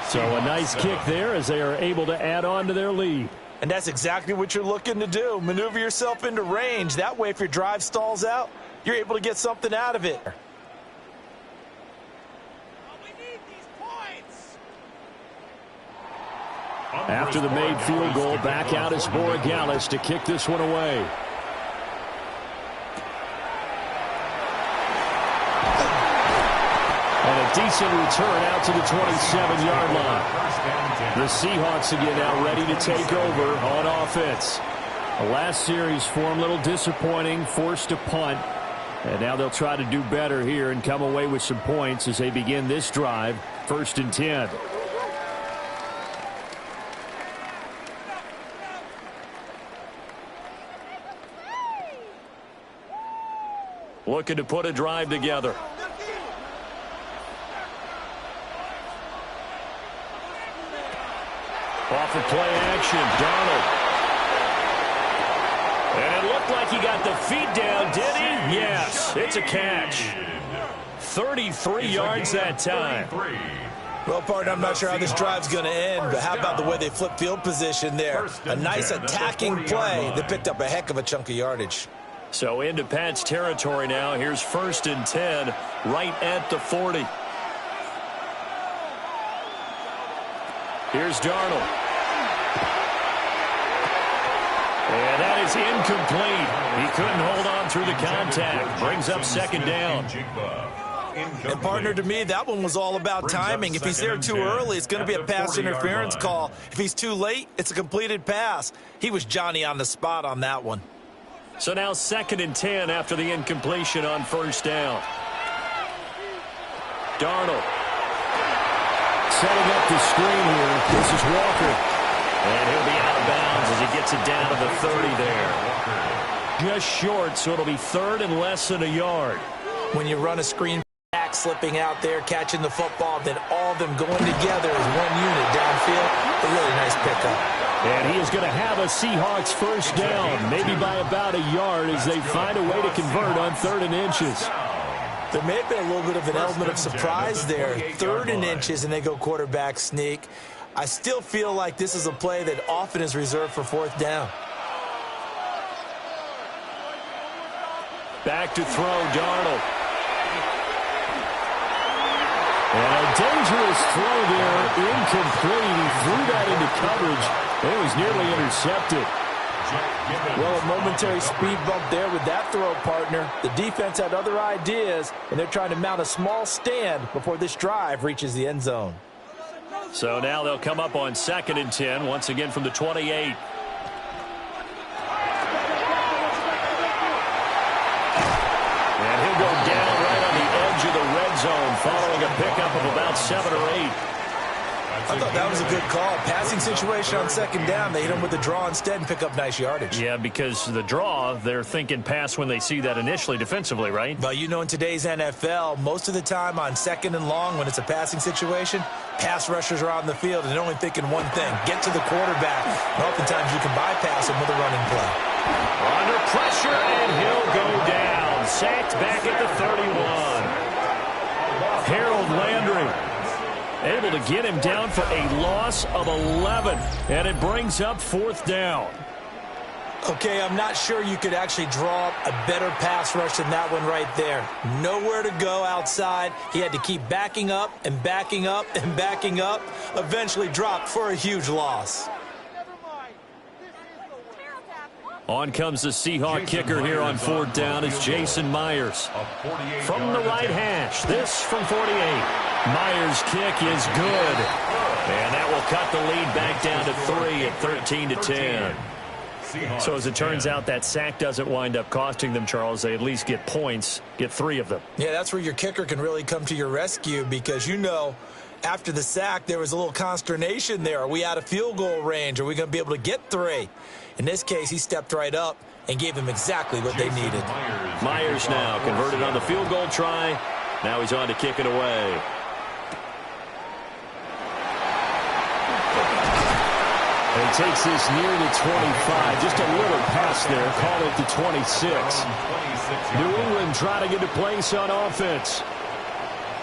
So a nice kick there as they are able to add on to their lead. And that's exactly what you're looking to do. Maneuver yourself into range. That way, if your drive stalls out, you're able to get something out of it. After the made field goal, back out is Borogalis to kick this one away. And a decent return out to the 27-yard line. The Seahawks again now ready to take over on offense. The last series for them a little disappointing, forced to punt. And now they'll try to do better here and come away with some points as they begin this drive, 1st and 10. Looking to put a drive together. Off of play action, Darnold. And it looked like he got the feet down, did he? Yes, it's a catch. 33 yards that time. Well, partner, I'm not sure how this drive's going to end, but how about the way they flip field position there? A nice attacking play that picked up a heck of a chunk of yardage. So into Pat's territory now. Here's 1st and 10 right at the 40. Here's Darnold. And that is incomplete. He couldn't hold on through the contact. Brings up 2nd down. And, partner, to me, that one was all about timing. If he's there too early, it's going to be a pass interference call. If he's too late, it's a completed pass. He was Johnny on the spot on that one. So now 2nd and 10 after the incompletion on 1st down. Darnold. Setting up the screen here. This is Walker. And he'll be out of bounds as he gets it down to the 30 there. Just short, so it'll be 3rd and less than a yard. When you run a screen back, slipping out there, catching the football, then all of them going together as one unit downfield, a really nice pickup. And he is going to have a Seahawks first down, maybe by about a yard as they find a way to convert on 3rd and inches. There may have been a little bit of an element of surprise there. 3rd and inches, and they go quarterback sneak. I still feel like this is a play that often is reserved for 4th down. Back to throw, Darnold. And a dangerous throw there, incomplete. He threw that into coverage, and it was nearly intercepted. Well, a momentary speed bump there with that throw, partner. The defense had other ideas, and they're trying to mount a small stand before this drive reaches the end zone. So now they'll come up on 2nd and 10, once again from the 28. And he'll go down right on the edge of the red zone, following a pickup of about 7 or 8. I thought that was a good call. Passing situation on 2nd down. They hit him with the draw instead and pick up nice yardage. Yeah, because the draw, they're thinking pass when they see that initially defensively, right? But you know, in today's NFL, most of the time on 2nd and long, when it's a passing situation, pass rushers are on the field and they're only thinking one thing: get to the quarterback. And oftentimes you can bypass him with a running play. Under pressure, and he'll go down. Sacked back at the 31. Harold Landry able to get him down for a loss of 11, and it brings up 4th down. Okay, I'm not sure you could actually draw up a better pass rush than that one right there. Nowhere to go outside. He had to keep backing up and backing up and backing up. Eventually dropped for a huge loss. On comes the Seahawk kicker here on 4th down. It's Jason Myers. From the right hash, this from 48. Myers' kick is good. And that will cut the lead back down to 3 at 13-10. So as it turns out, that sack doesn't wind up costing them, Charles. They at least get points, get 3 of them. Yeah, that's where your kicker can really come to your rescue, because you know, after the sack, there was a little consternation there. Are we out of field goal range? Are we going to be able to get 3? In this case, he stepped right up and gave them exactly what they needed. Myers now converted on the field goal try. Now he's on to kick it away. And he takes this near the 25. Just a little pass there. Call it the 26. New England trying to get a place on offense.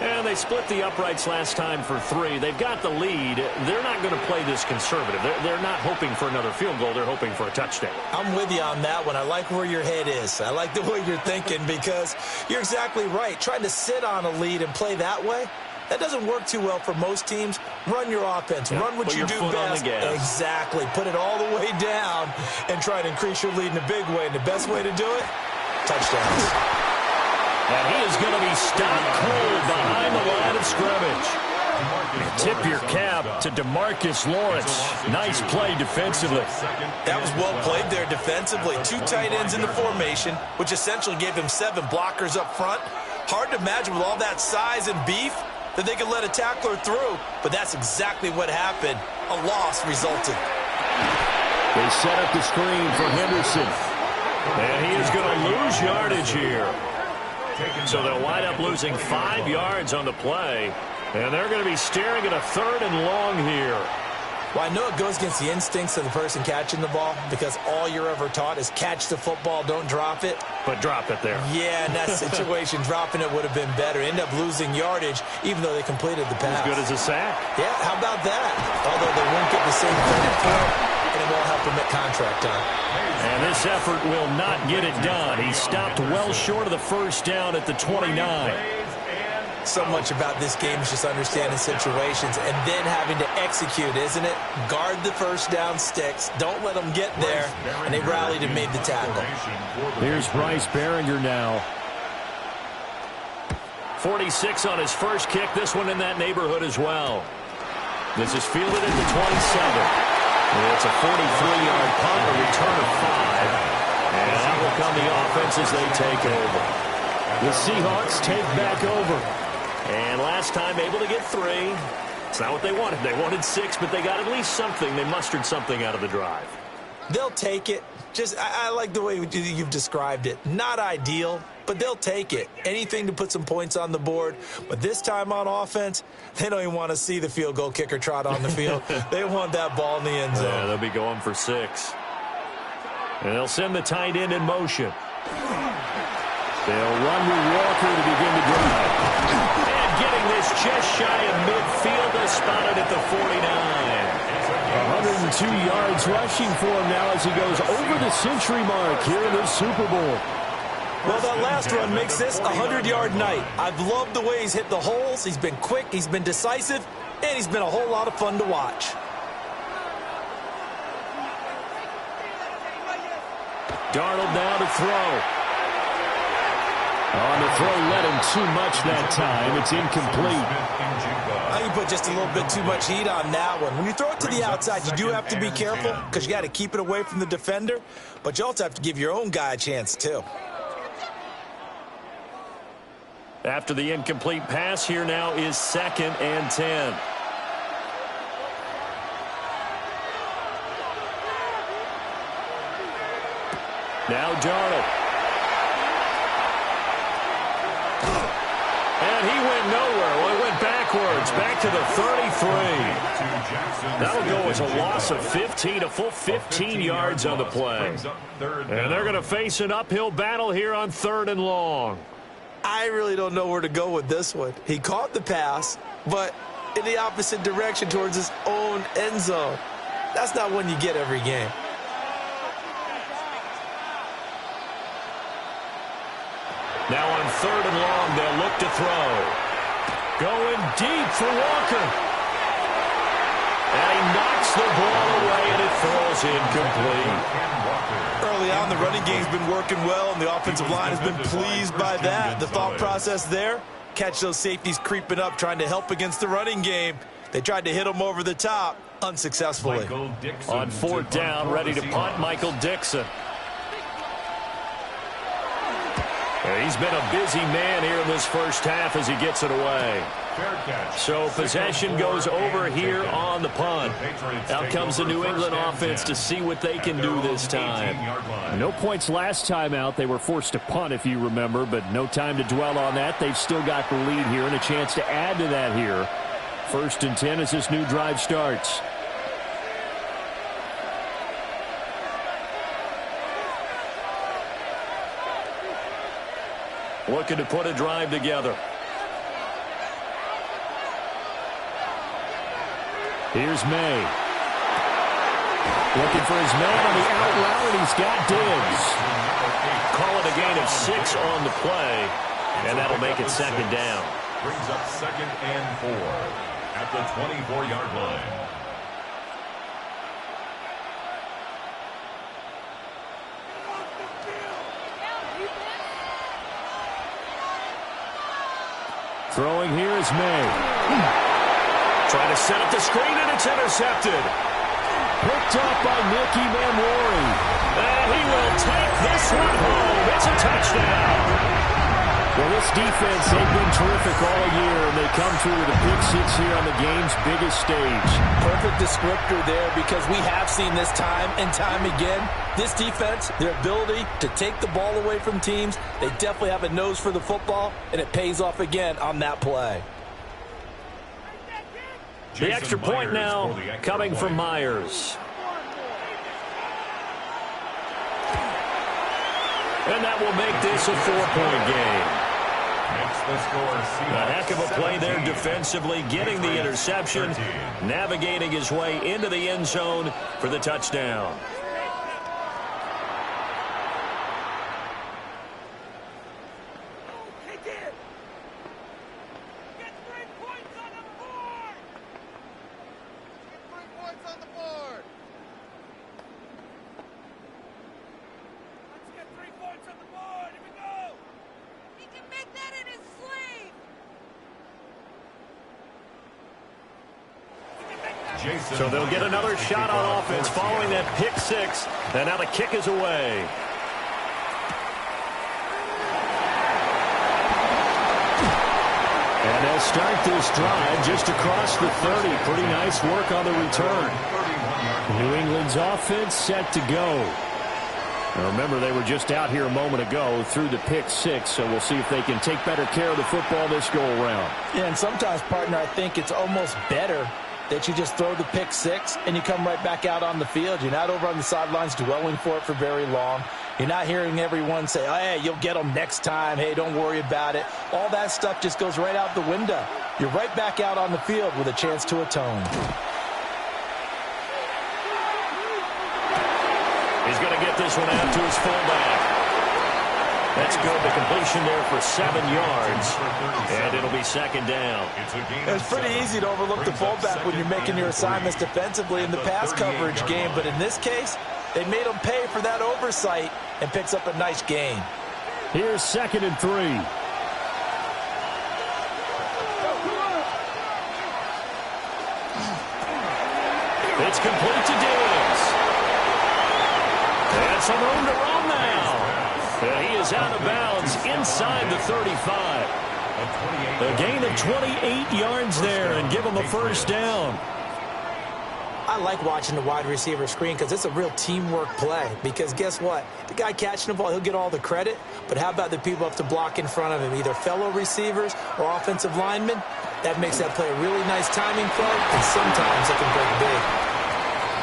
And they split the uprights last time for 3. They've got the lead. They're not going to play this conservative. They're not hoping for another field goal. They're hoping for a touchdown. I'm with you on that one. I like where your head is. I like the way you're thinking, because you're exactly right. Trying to sit on a lead and play that way, that doesn't work too well for most teams. Run your offense. Yeah, run what you do best. Exactly. Put it all the way down and try to increase your lead in a big way. And the best way to do it, touchdowns. And he is going to be stopped cold behind the line of scrimmage. And tip your cap to DeMarcus Lawrence. Nice play defensively. That was well played there defensively. 2 tight ends in the formation, which essentially gave him 7 blockers up front. Hard to imagine with all that size and beef that they could let a tackler through, but that's exactly what happened. A loss resulted. They set up the screen for Henderson. And he is going to lose yardage here. So they'll wind up losing 5 yards on the play. And they're going to be staring at a 3rd and long here. Well, I know it goes against the instincts of the person catching the ball, because all you're ever taught is catch the football, don't drop it. But drop it there. Yeah, in that situation, dropping it would have been better. End up losing yardage, even though they completed the pass. As good as a sack. Yeah, how about that? Although they won't get the same credit for it, and it won't help them at contract time. And this effort will not get it done. He stopped well short of the 1st down at the 29. So much about this game is just understanding situations and then having to execute, isn't it? Guard the 1st down sticks. Don't let them get there. And they rallied and made the tackle. Here's Bryce Behringer now. 46 on his first kick. This one in that neighborhood as well. This is fielded at the 27. It's a 43-yard punt, a return of 5. And that will come the offense as they take over. The Seahawks take back over. And last time able to get 3. It's not what they wanted. They wanted 6, but they got at least something. They mustered something out of the drive. They'll take it. I like the way you've described it. Not ideal, but they'll take it. Anything to put some points on the board. But this time on offense, they don't even want to see the field goal kicker trot on the field. They want that ball in the end zone. Yeah, they'll be going for 6. And they'll send the tight end in motion. They'll run with Walker to begin the drive. And getting this just shy of midfield, they spotted at the 49. 102 yards rushing for him now as he goes over the century mark here in the Super Bowl. Well, that last run makes this a 100-yard night. I've loved the way he's hit the holes. He's been quick, he's been decisive, and he's been a whole lot of fun to watch. Darnold now to throw. On the throw, led him too much that time. It's incomplete. I think you put just a little bit too much heat on that one. When you throw it to the outside, you do have to be careful because you got to keep it away from the defender, but you also have to give your own guy a chance too. After the incomplete pass, here now is 2nd and 10. Now Darnold. And he went nowhere. Well, he went backwards, back to the 33. That'll go as a loss of 15, a full 15 yards on the play. And they're going to face an uphill battle here on 3rd and long. I really don't know where to go with this one. He caught the pass, but in the opposite direction towards his own end zone. That's not one you get every game. Now on 3rd and long, they'll look to throw. Going deep for Walker. And he knocks the ball away, and it falls incomplete. Early on, the running game's been working well, and the offensive line has been pleased by that. The thought process there, catch those safeties creeping up, trying to help against the running game. They tried to hit them over the top, unsuccessfully. On 4th down, ready to punt, Michael Dixon. He's been a busy man here in this first half as he gets it away. So possession goes over here on the punt. Out comes the New England offense to see what they can do this time. No points last time out. They were forced to punt, if you remember, but no time to dwell on that. They've still got the lead here and a chance to add to that here. 1st and 10 as this new drive starts. Looking to put a drive together. Here's May. Looking for his man on the out route, and he's got Diggs. Call it a gain of 6 on the play, and that'll make it 2nd down. Brings up 2nd and 4 at the 24-yard line. Throwing here is May. Trying to set up the screen, and it's intercepted. Picked up by Nicky Manwari. And he will take this one home. It's a touchdown. Well, this defense, they've been terrific all year, and they come through with a pick 6 here on the game's biggest stage. Perfect descriptor there because we have seen this time and time again. This defense, their ability to take the ball away from teams, they definitely have a nose for the football, and it pays off again on that play. The extra point now coming from Myers. And that will make this a 4-point game. A heck of a play there defensively, getting the interception, navigating his way into the end zone for the touchdown. So they'll get another shot on offense following that pick 6. And now the kick is away. And they'll start this drive just across the 30. Pretty nice work on the return. New England's offense set to go. Now remember, they were just out here a moment ago through the pick 6, so we'll see if they can take better care of the football this go-around. Yeah, and sometimes, partner, I think it's almost better that you just throw the pick six and you come right back out on the field. You're not over on the sidelines dwelling for it for very long. You're not hearing everyone say, oh, hey, you'll get them next time. Hey, don't worry about it. All that stuff just goes right out the window. You're right back out on the field with a chance to atone. He's going to get this one out to his fullback. That's good. The completion there for 7 yards. And it'll be second down. It's pretty easy to overlook the fullback when you're making your assignments defensively in the pass coverage game. But in this case, they made him pay for that oversight and picks up a nice gain. Here's 2nd and 3. It's complete to Diggs. And some room to run now. He is out of bounds inside the 35. A gain of 28 yards there and give him a first down. I like watching the wide receiver screen because it's a real teamwork play. Because guess what? The guy catching the ball, he'll get all the credit. But how about the people up to block in front of him, either fellow receivers or offensive linemen? That makes that play a really nice timing play, and sometimes it can break big.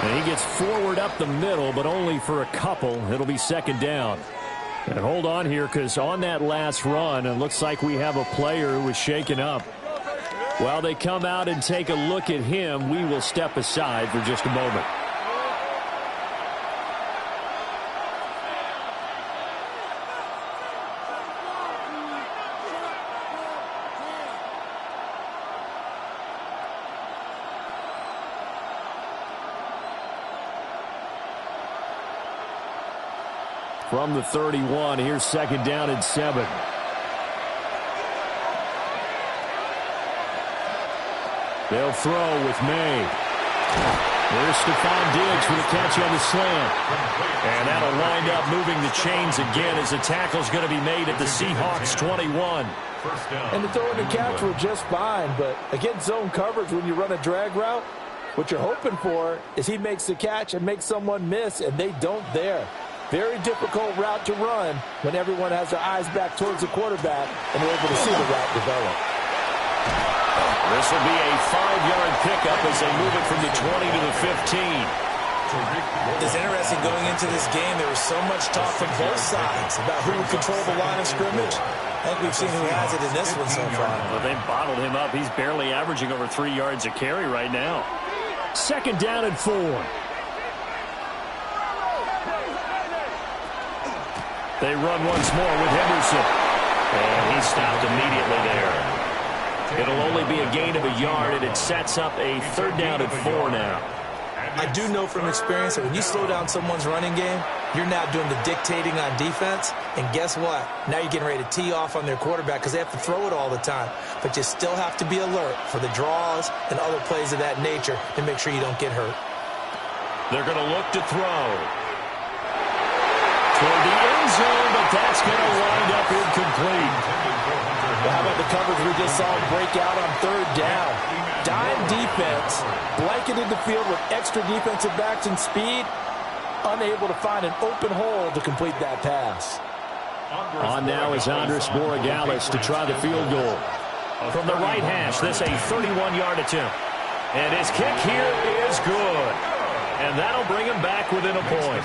And he gets forward up the middle, but only for a couple. It'll be second down. And hold on here, because on that last run, it looks like we have a player who was shaken up. While they come out and take a look at him, we will step aside for just a moment. From the 31, here's second down and 7. They'll throw with May. There's Stephon Diggs with a catch on the slant. And that'll wind up moving the chains again as the tackle's going to be made at the Seahawks 21. And the throw and the catch were just fine, but against zone coverage when you run a drag route, what you're hoping for is he makes the catch and makes someone miss, and they don't there. Very difficult route to run when everyone has their eyes back towards the quarterback and they're able to see the route develop. This will be a 5-yard pickup as they move it from the 20 to the 15. It's interesting going into this game. There was so much talk from both sides about who would control the line of scrimmage. I think we've seen who has it in this one so far. Well, they bottled him up. He's barely averaging over 3 yards a carry right now. Second down and 4. They run once more with Henderson. And he stopped immediately there. It'll only be a gain of a yard, and it sets up a 3rd down and 4 now. I do know from experience that when you slow down someone's running game, you're now doing the dictating on defense. And guess what? Now you're getting ready to tee off on their quarterback because they have to throw it all the time. But you still have to be alert for the draws and other plays of that nature to make sure you don't get hurt. They're going to look to throw. Toward the end zone, but that's going to wind up incomplete. Well, how about the coverage we just saw break out on 3rd down? Dime defense, blanketed the field with extra defensive backs and speed, unable to find an open hole to complete that pass. On now is Andres Borregales to try the field goal. From the right hash, this a 31-yard attempt. And his kick here is good. And that'll bring him back within a point.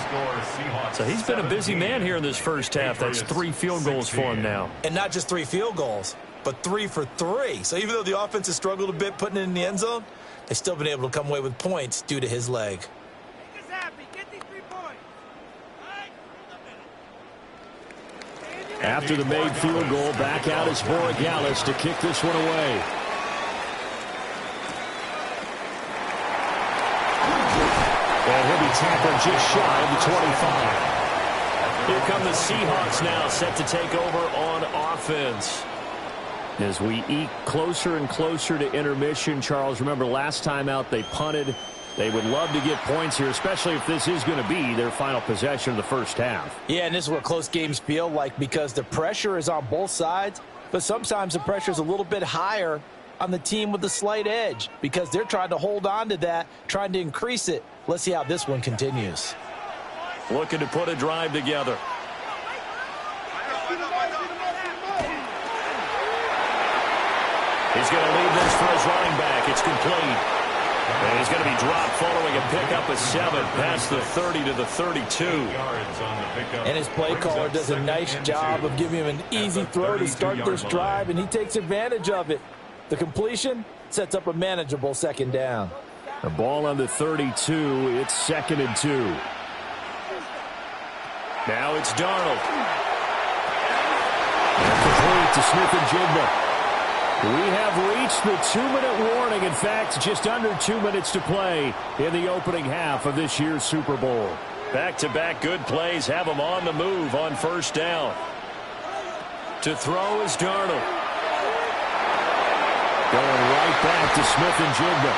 So he's been a busy man here in this first half. That's 3 field goals for him now. And not just 3 field goals, but 3 for 3. So even though the offense has struggled a bit putting it in the end zone, they've still been able to come away with points due to his leg. After the made field goal, back out is Borregales to kick this one away. And he'll be tackled just shy of the 25. Here come the Seahawks now, set to take over on offense. As we eke closer and closer to intermission, Charles, remember last time out they punted. They would love to get points here, especially if this is going to be their final possession of the first half. Yeah, and this is what close games feel like because the pressure is on both sides, but sometimes the pressure is a little bit higher on the team with the slight edge because they're trying to hold on to that, trying to increase it. Let's see how this one continues. Looking to put a drive together. He's going to leave this for his running back. It's complete. And he's going to be dropped following a pickup of 7 past the 30 to the 32. And his play caller does a nice job of giving him an easy throw to start this drive, and he takes advantage of it. The completion sets up a manageable second down. The ball on the 32. It's 2nd and 2. Now it's Darnold. And complete to Smith-Njigba. We have reached the 2-minute warning. In fact, just under 2 minutes to play in the opening half of this year's Super Bowl. Back-to-back good plays have him on the move on first down. To throw is Darnold. Going right back to Smith-Njigba.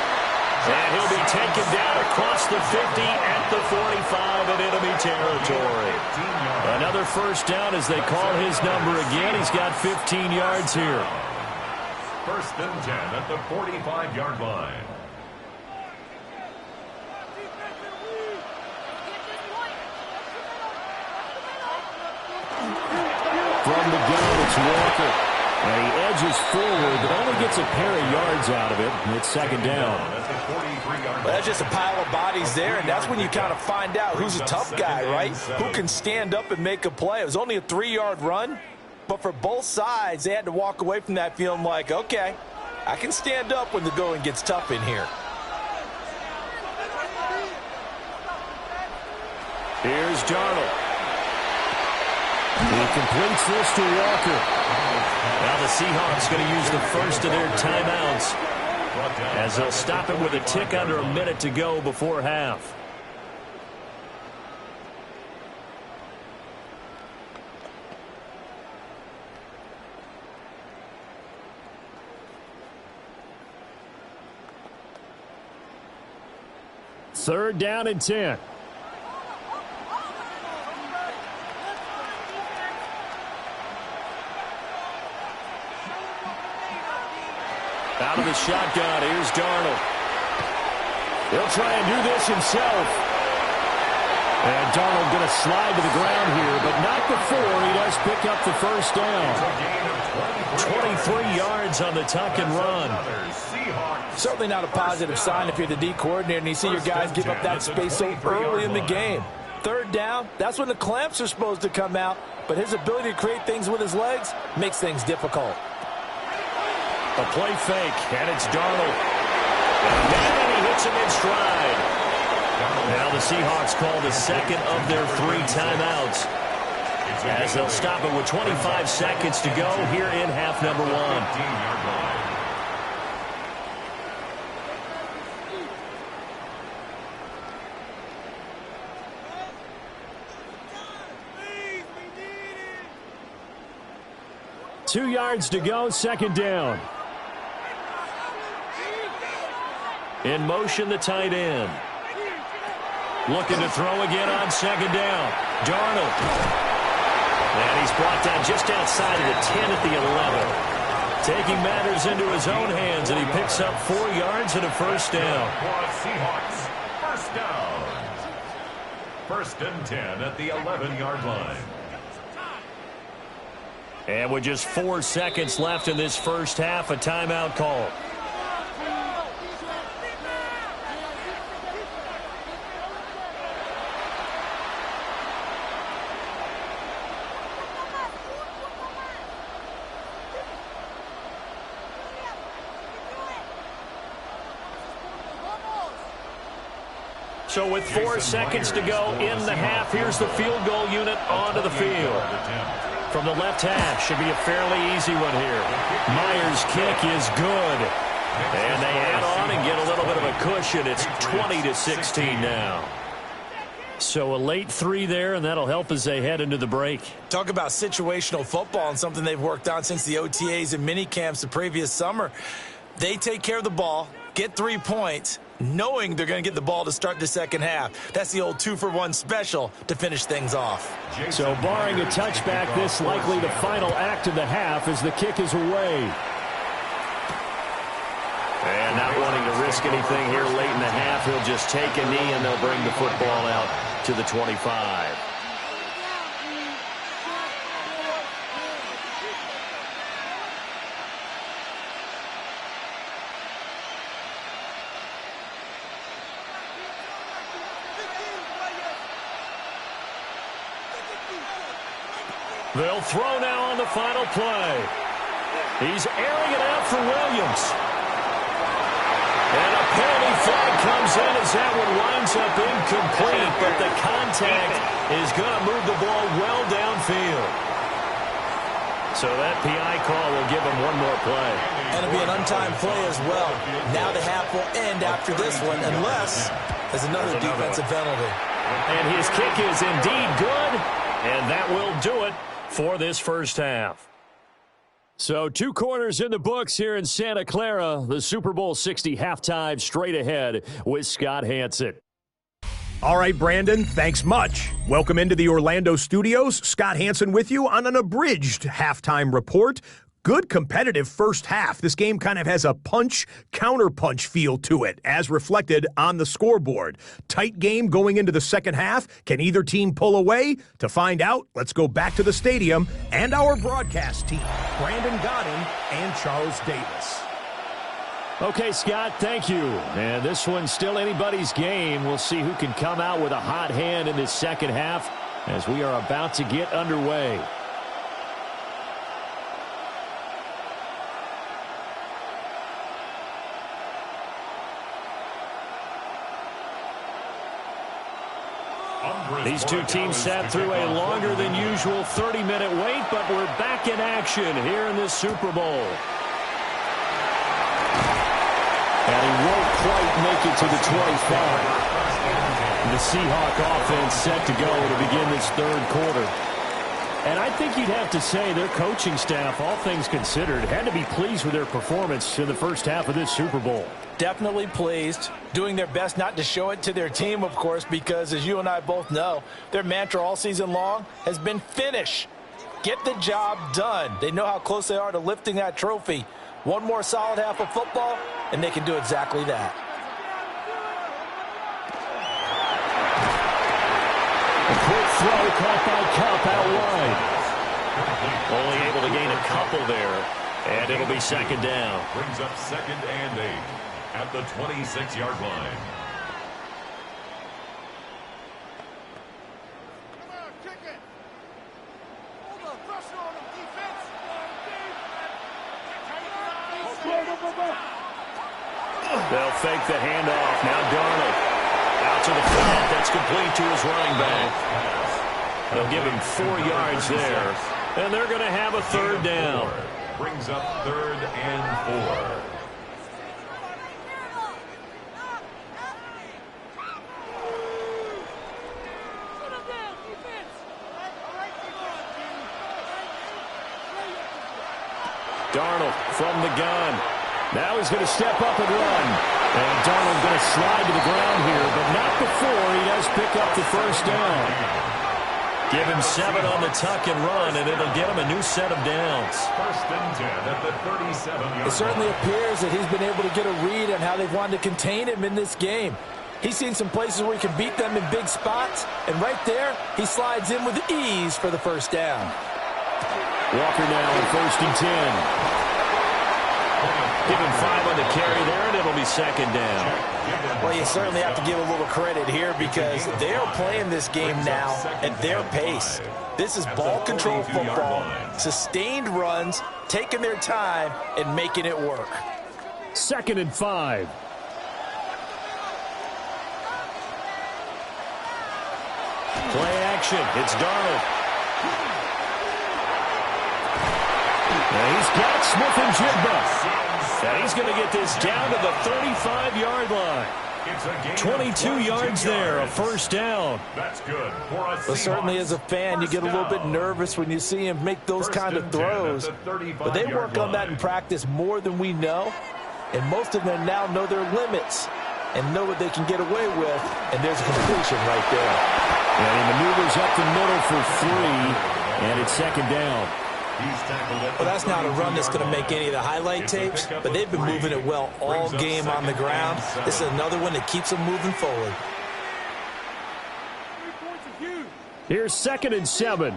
And he'll be taken down across the 50 at the 45 in enemy territory. Another first down as they call his number again. He's got 15 yards here. 1st and 10 at the 45-yard line. From the gun, it's Walker. And he edges forward, but only gets a pair of yards out of it. It's 2nd down. Well, that's just a pile of bodies there, and that's when you kind of find out who's a tough guy, right? Who can stand up and make a play. It was only a 3-yard run, but for both sides, they had to walk away from that feeling like, okay, I can stand up when the going gets tough in here. Here's Darnold. He completes this to Walker. Now the Seahawks going to use the first of their timeouts as they'll stop it with a tick under a minute to go before half. Third down and 10. Out of the shotgun, here's Darnold. He'll try and do this himself. And Darnold going to slide to the ground here, but not before he does pick up the first down. 23 yards on the tuck and run. Certainly not a positive sign if you're the D coordinator and you see your guys give up that space so early in the game. Third down, that's when the clamps are supposed to come out, but his ability to create things with his legs makes things difficult. A play fake, and it's Darnold. And he hits him in stride. Now the Seahawks call the second of their 3 timeouts, as they'll stop it with 25 seconds to go here in half number 1. Two yards to go, second down. In motion, the tight end. Looking to throw again on second down. Darnold. And he's brought down just outside of the 10 at the 11. Taking matters into his own hands, and he picks up 4 yards and a first down. Seahawks, first down. 1st and 10 at the 11-yard line. And with just 4 seconds left in this first half, a timeout call. So with 4 seconds to go in the half, here's the field goal unit onto the field. From the left half, should be a fairly easy one here. Myers' kick is good. And they add on and get a little bit of a cushion. It's 20-16 now. So a late 3 there, and that'll help as they head into the break. Talk about situational football and something they've worked on since the OTAs and mini camps the previous summer. They take care of the ball, get 3 points, knowing they're going to get the ball to start the second half. That's the old 2-for-1 special to finish things off. So barring a touchback, this likely the final act of the half as the kick is away. And not wanting to risk anything here late in the half, he'll just take a knee and they'll bring the football out to the 25. They'll throw now on the final play. He's airing it out for Williams. And a penalty flag comes in as that one winds up incomplete, but the contact is going to move the ball well downfield. So that PI call will give him one more play. And it'll be an untimed play as well. Now the half will end after this one, unless there's another defensive penalty. And his kick is indeed good, and that will do it for this first half. So 2 quarters in the books here in Santa Clara. The Super Bowl 60 halftime straight ahead with Scott Hanson. All right, Brandon, thanks much. Welcome into the Orlando studios. Scott Hanson with you on an abridged halftime report. Good competitive first half. This game kind of has a punch-counterpunch feel to it, as reflected on the scoreboard. Tight game going into the second half. Can either team pull away? To find out, let's go back to the stadium and our broadcast team, Brandon Godden and Charles Davis. Okay, Scott, thank you. And this one's still anybody's game. We'll see who can come out with a hot hand in this second half as we are about to get underway. These two teams sat through a longer than usual 30-minute wait, but we're back in action here in this Super Bowl. And he won't quite make it to the 25. The Seahawks offense set to go to begin this third quarter. And I think you'd have to say their coaching staff, all things considered, had to be pleased with their performance in the first half of this Super Bowl. Definitely pleased, doing their best not to show it to their team, of course, because as you and I both know, their mantra all season long has been finish. Get the job done. They know how close they are to lifting that trophy. One more solid half of football, and they can do exactly that. A quick throw caught by Cup out wide. Only able to gain a couple there, and it'll be second down. Brings up 2nd and 8 at the 26-yard line. They'll fake the handoff. Now Darnold out to the front. That's complete to his running back. They'll give him 4 yards there. And they're going to have a third down. Brings up 3rd and 4. Darnold from the gun. Now he's going to step up and run. And Darnold going to slide to the ground here, but not before he does pick up the first down. Give him 7 on the tuck and run, and it'll get him a new set of downs. 1st and 10 at the 37-yard line. It certainly appears that he's been able to get a read on how they've wanted to contain him in this game. He's seen some places where he can beat them in big spots, and right there, he slides in with ease for the first down. Walker now on 1st and 10. Give him 5 on the carry there, and it'll be second down. Well, you certainly have to give a little credit here because they are playing this game now at their pace. This is ball control football, sustained runs, taking their time, and making it work. 2nd and 5. Play action. It's Darnold. Now he's got Smith and Jigba. And he's going to get this down to the 35-yard line. 22 yards there, a first down. That's good for us. Well, certainly as a fan, you get a little bit nervous when you see him make those kind of throws. But they work on that in practice more than we know. And most of them now know their limits and know what they can get away with. And there's a completion right there. And he maneuvers up the middle for 3, and it's second down. Well, that's not a run that's going to make any of the highlight tapes, but they've been moving it well all game on the ground. This is another one that keeps them moving forward. Here's 2nd and 7.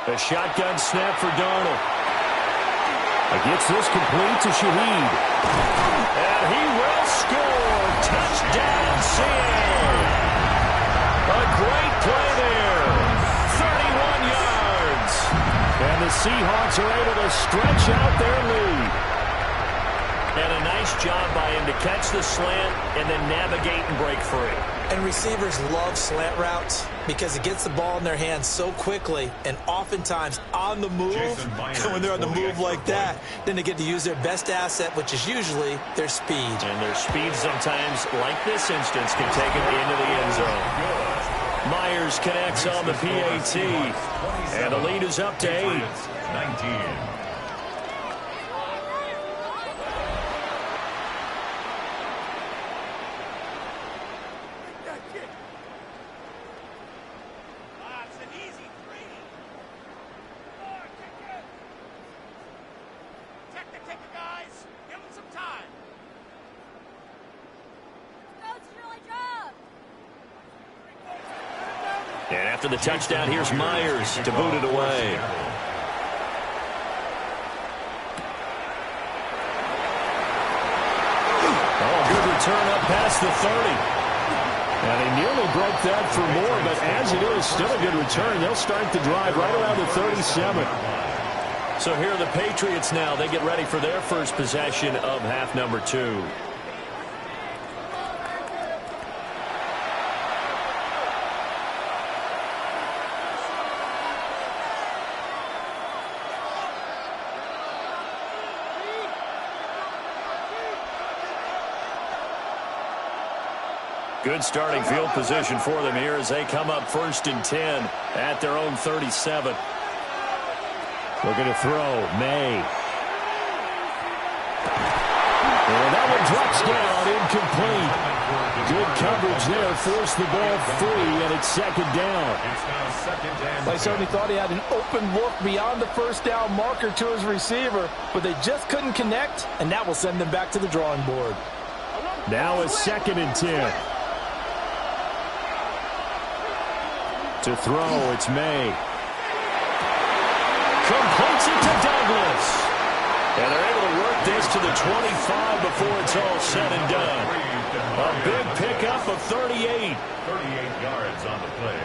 A shotgun snap for Darnold. Gets this complete to Shaheed. And he will score. Touchdown, Seattle. A great play there. 31 yards. And the Seahawks are able to stretch out their lead. And a nice job by him to catch the slant and then navigate and break free. And receivers love slant routes because it gets the ball in their hands so quickly and oftentimes on the move. And when they're on the move like that, then they get to use their best asset, which is usually their speed. And their speed sometimes, like this instance, can take them into the end zone. Myers connects on the PAT. And the lead is up to 8. 19. And after the touchdown, here's Myers to boot it away. Oh, good return up past the 30. And he nearly broke that for more, but as it is, still a good return. They'll start the drive right around the 37. So here are the Patriots now. They get ready for their first possession of half number 2. Good starting field position for them here as they come up 1st and 10 at their own 37. Looking to throw. May. And that one drops down, incomplete. Good coverage there, forced the ball free, and it's 2nd down. I certainly thought he had an open look beyond the first down marker to his receiver, but they just couldn't connect, and that will send them back to the drawing board. Now a 2nd and 10. To throw, it's May. Completes it to Douglas. And they're able to work this to the 25 before it's all said and done. A big pickup of 38. 38 yards on the play.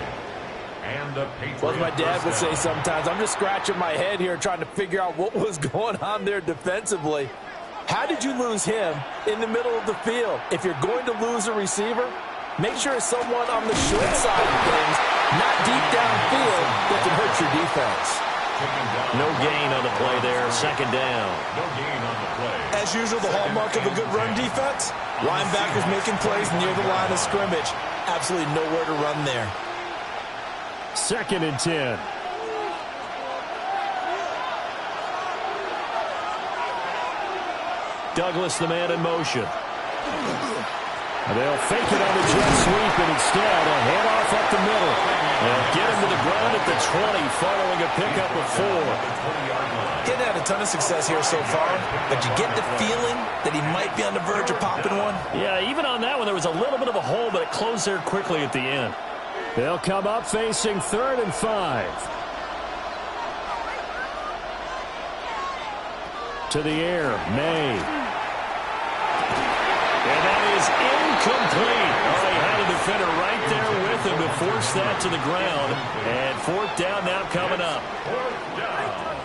And the Patriots. Well, as my dad would say sometimes, I'm just scratching my head here trying to figure out what was going on there defensively. How did you lose him in the middle of the field? If you're going to lose a receiver, make sure it's someone on the short side of things, not deep downfield, that can hurt your defense. No gain on the play there. 2nd down. No gain on the play. As usual, the hallmark of a good run defense, linebackers making plays near the line of scrimmage. Absolutely nowhere to run there. 2nd and 10. Douglas, the man in motion. They'll fake it on the jet sweep, and instead a handoff up the middle. They'll get him to the ground at the 20 following a pickup of 4. Hadn't had a ton of success here so far, but you get the feeling that he might be on the verge of popping one. Yeah, even on that one, there was a little bit of a hole, but it closed there quickly at the end. They'll come up facing 3rd and 5. To the air, May. And that is incomplete. Oh, he had a defender right there with him to force that to the ground. And 4th down now coming up.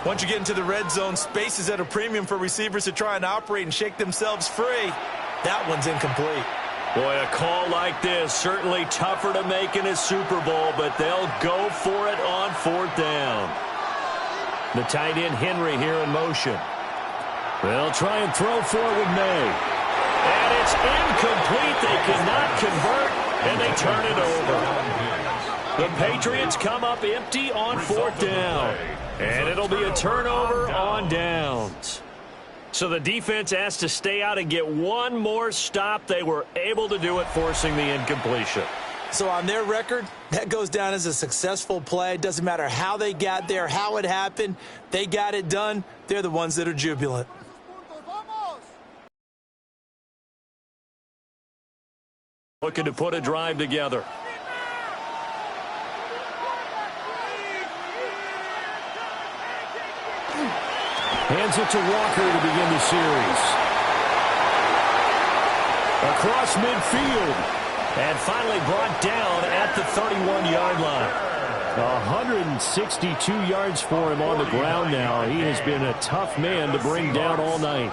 Once you get into the red zone, space is at a premium for receivers to try and operate and shake themselves free. That one's incomplete. Boy, a call like this, certainly tougher to make in a Super Bowl, but they'll go for it on 4th down. The tight end Henry here in motion. They'll try and throw forward May. And it's incomplete. They cannot convert, and they turn it over. The Patriots come up empty on 4th down. And it'll be a turnover on downs. So the defense asked to stay out and get one more stop. They were able to do it, forcing the incompletion. So on their record, that goes down as a successful play. Doesn't matter how they got there, how it happened. They got it done. They're the ones that are jubilant. Looking to put a drive together. Hands it to Walker to begin the series. Across midfield. And finally brought down at the 31-yard line. 162 yards for him on the ground now. He has been a tough man to bring down all night.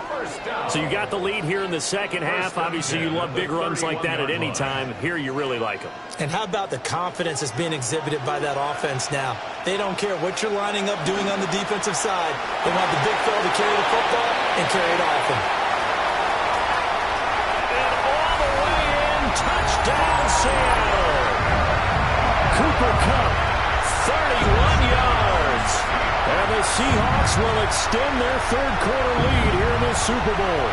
So you got the lead here in the second half. Obviously, you love big runs like that at any time. Here, you really like them. And how about the confidence that's being exhibited by that offense now? They don't care what you're lining up doing on the defensive side. They want the big fella to carry the football and carry it often. And all the way in, touchdown Seattle. Cooper Kupp, 31 yards. and the Seahawks will extend their third-quarter lead here in the Super Bowl.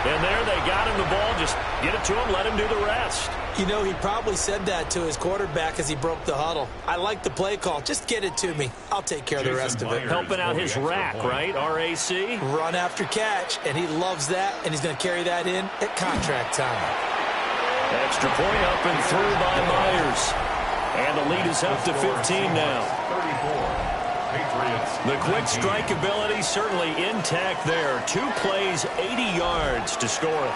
And there they got him the ball. Just get it to him, let him do the rest. You know, he probably said that to his quarterback as he broke the huddle. I like the play call. Just get it to me. I'll take care of the rest of it. Helping out his rack, right? R-A-C? Run after catch, and he loves that, and he's going to carry that in at contract time. Extra point up and through by Myers. And the lead is up to 15 now. 34. Patriots. The quick strike ability certainly intact there. 2 plays, 80 yards to score it.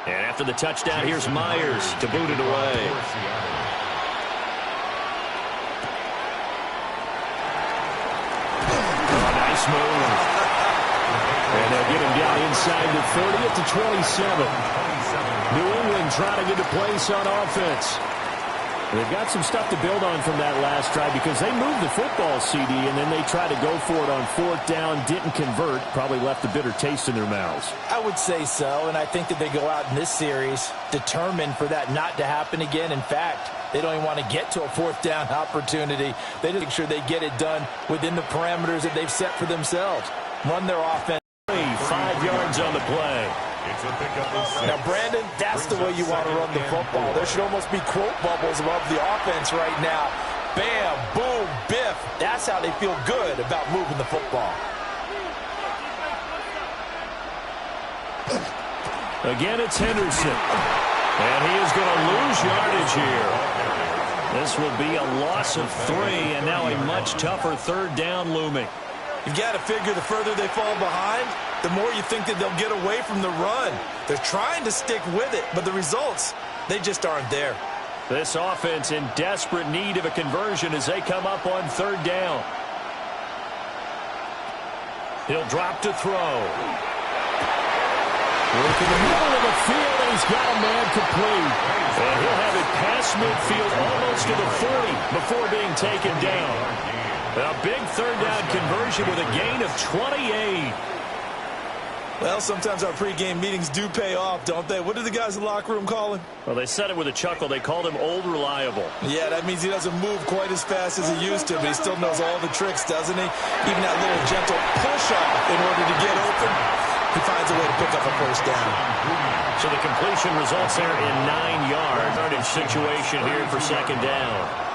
And after the touchdown, here's Myers to boot it away. Oh, nice move. And they'll get him down inside the 30 at the 27. New England trying to get a place on offense. They've got some stuff to build on from that last drive because they moved the football, CD, and then they tried to go for it on 4th down, didn't convert, probably left a bitter taste in their mouths. I would say so, and I think that they go out in this series determined for that not to happen again. In fact, they don't even want to get to a 4th down opportunity. They just make sure they get it done within the parameters that they've set for themselves. Run their offense. 5 yards on the play. It's a pickup of 6. Now, Brandon, that's the way you want to run the football. There should almost be quote bubbles above the offense right now. Bam, boom, biff. That's how they feel good about moving the football. Again, it's Henderson. And he is going to lose yardage here. This will be a loss of 3, and now a much tougher 3rd down looming. You've got to figure the further they fall behind, the more you think that they'll get away from the run. They're trying to stick with it, but the results, they just aren't there. This offense in desperate need of a conversion as they come up on 3rd down. He'll drop to throw. Work in the middle of the field, and he's got a man complete. And he'll have it past midfield almost to the 40 before being taken down. A big 3rd down conversion with a gain of 28. Well, sometimes our pregame meetings do pay off, don't they? What did the guys in the locker room call him? Well, they said it with a chuckle. They called him Old Reliable. Yeah, that means he doesn't move quite as fast as he used to, but he still knows all the tricks, doesn't he? Even that little gentle push-off in order to get open, he finds a way to pick up a 1st down. So the completion results there in 9 yards. Yardage situation here for 2nd down.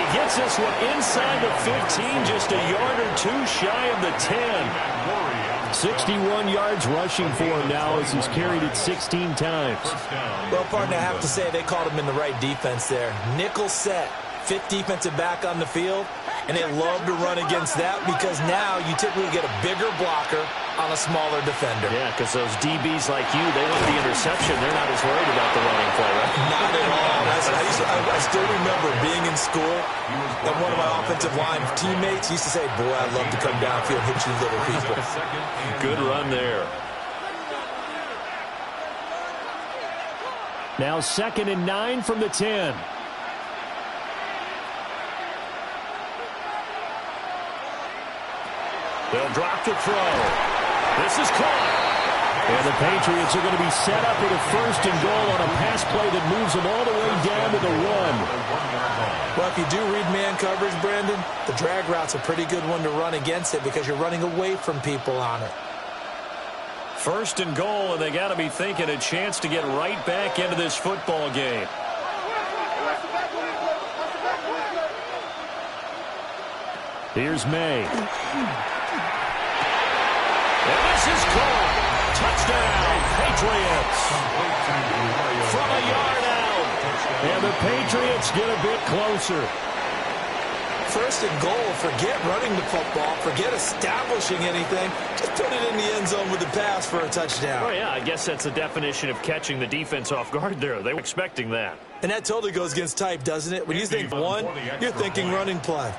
Gets this one inside the 15, just a yard or 2 shy of the 10. 61 yards rushing for him now as he's carried it 16 times. Well, partner, I have to say they called him in the right defense there. Nickel set, 5th defensive back on the field, and they love to run against that because now you typically get a bigger blocker on a smaller defender. Yeah, because those DBs like you, they want the interception. They're not as worried about the running play, right? Not at all. I still remember being in school, and one of my offensive line teammates used to say, boy, I'd love to come downfield and hit you little people. Good run there. Now 2nd and 9 from the 10. They'll drop to throw. This is caught. And the Patriots are going to be set up with a 1st and goal on a pass play that moves them all the way down to the 1. Well, if you do read man coverage, Brandon, the drag route's a pretty good one to run against it because you're running away from people on it. First and goal, and they got to be thinking a chance to get right back into this football game. Here's May. And this is caught. Touchdown, Patriots. From a yard out. And the Patriots get a bit closer. First and goal, forget running the football, forget establishing anything. Just put it in the end zone with the pass for a touchdown. Oh, yeah, I guess that's the definition of catching the defense off guard there. They were expecting that. And that totally goes against type, doesn't it? When you think one, you're thinking running play.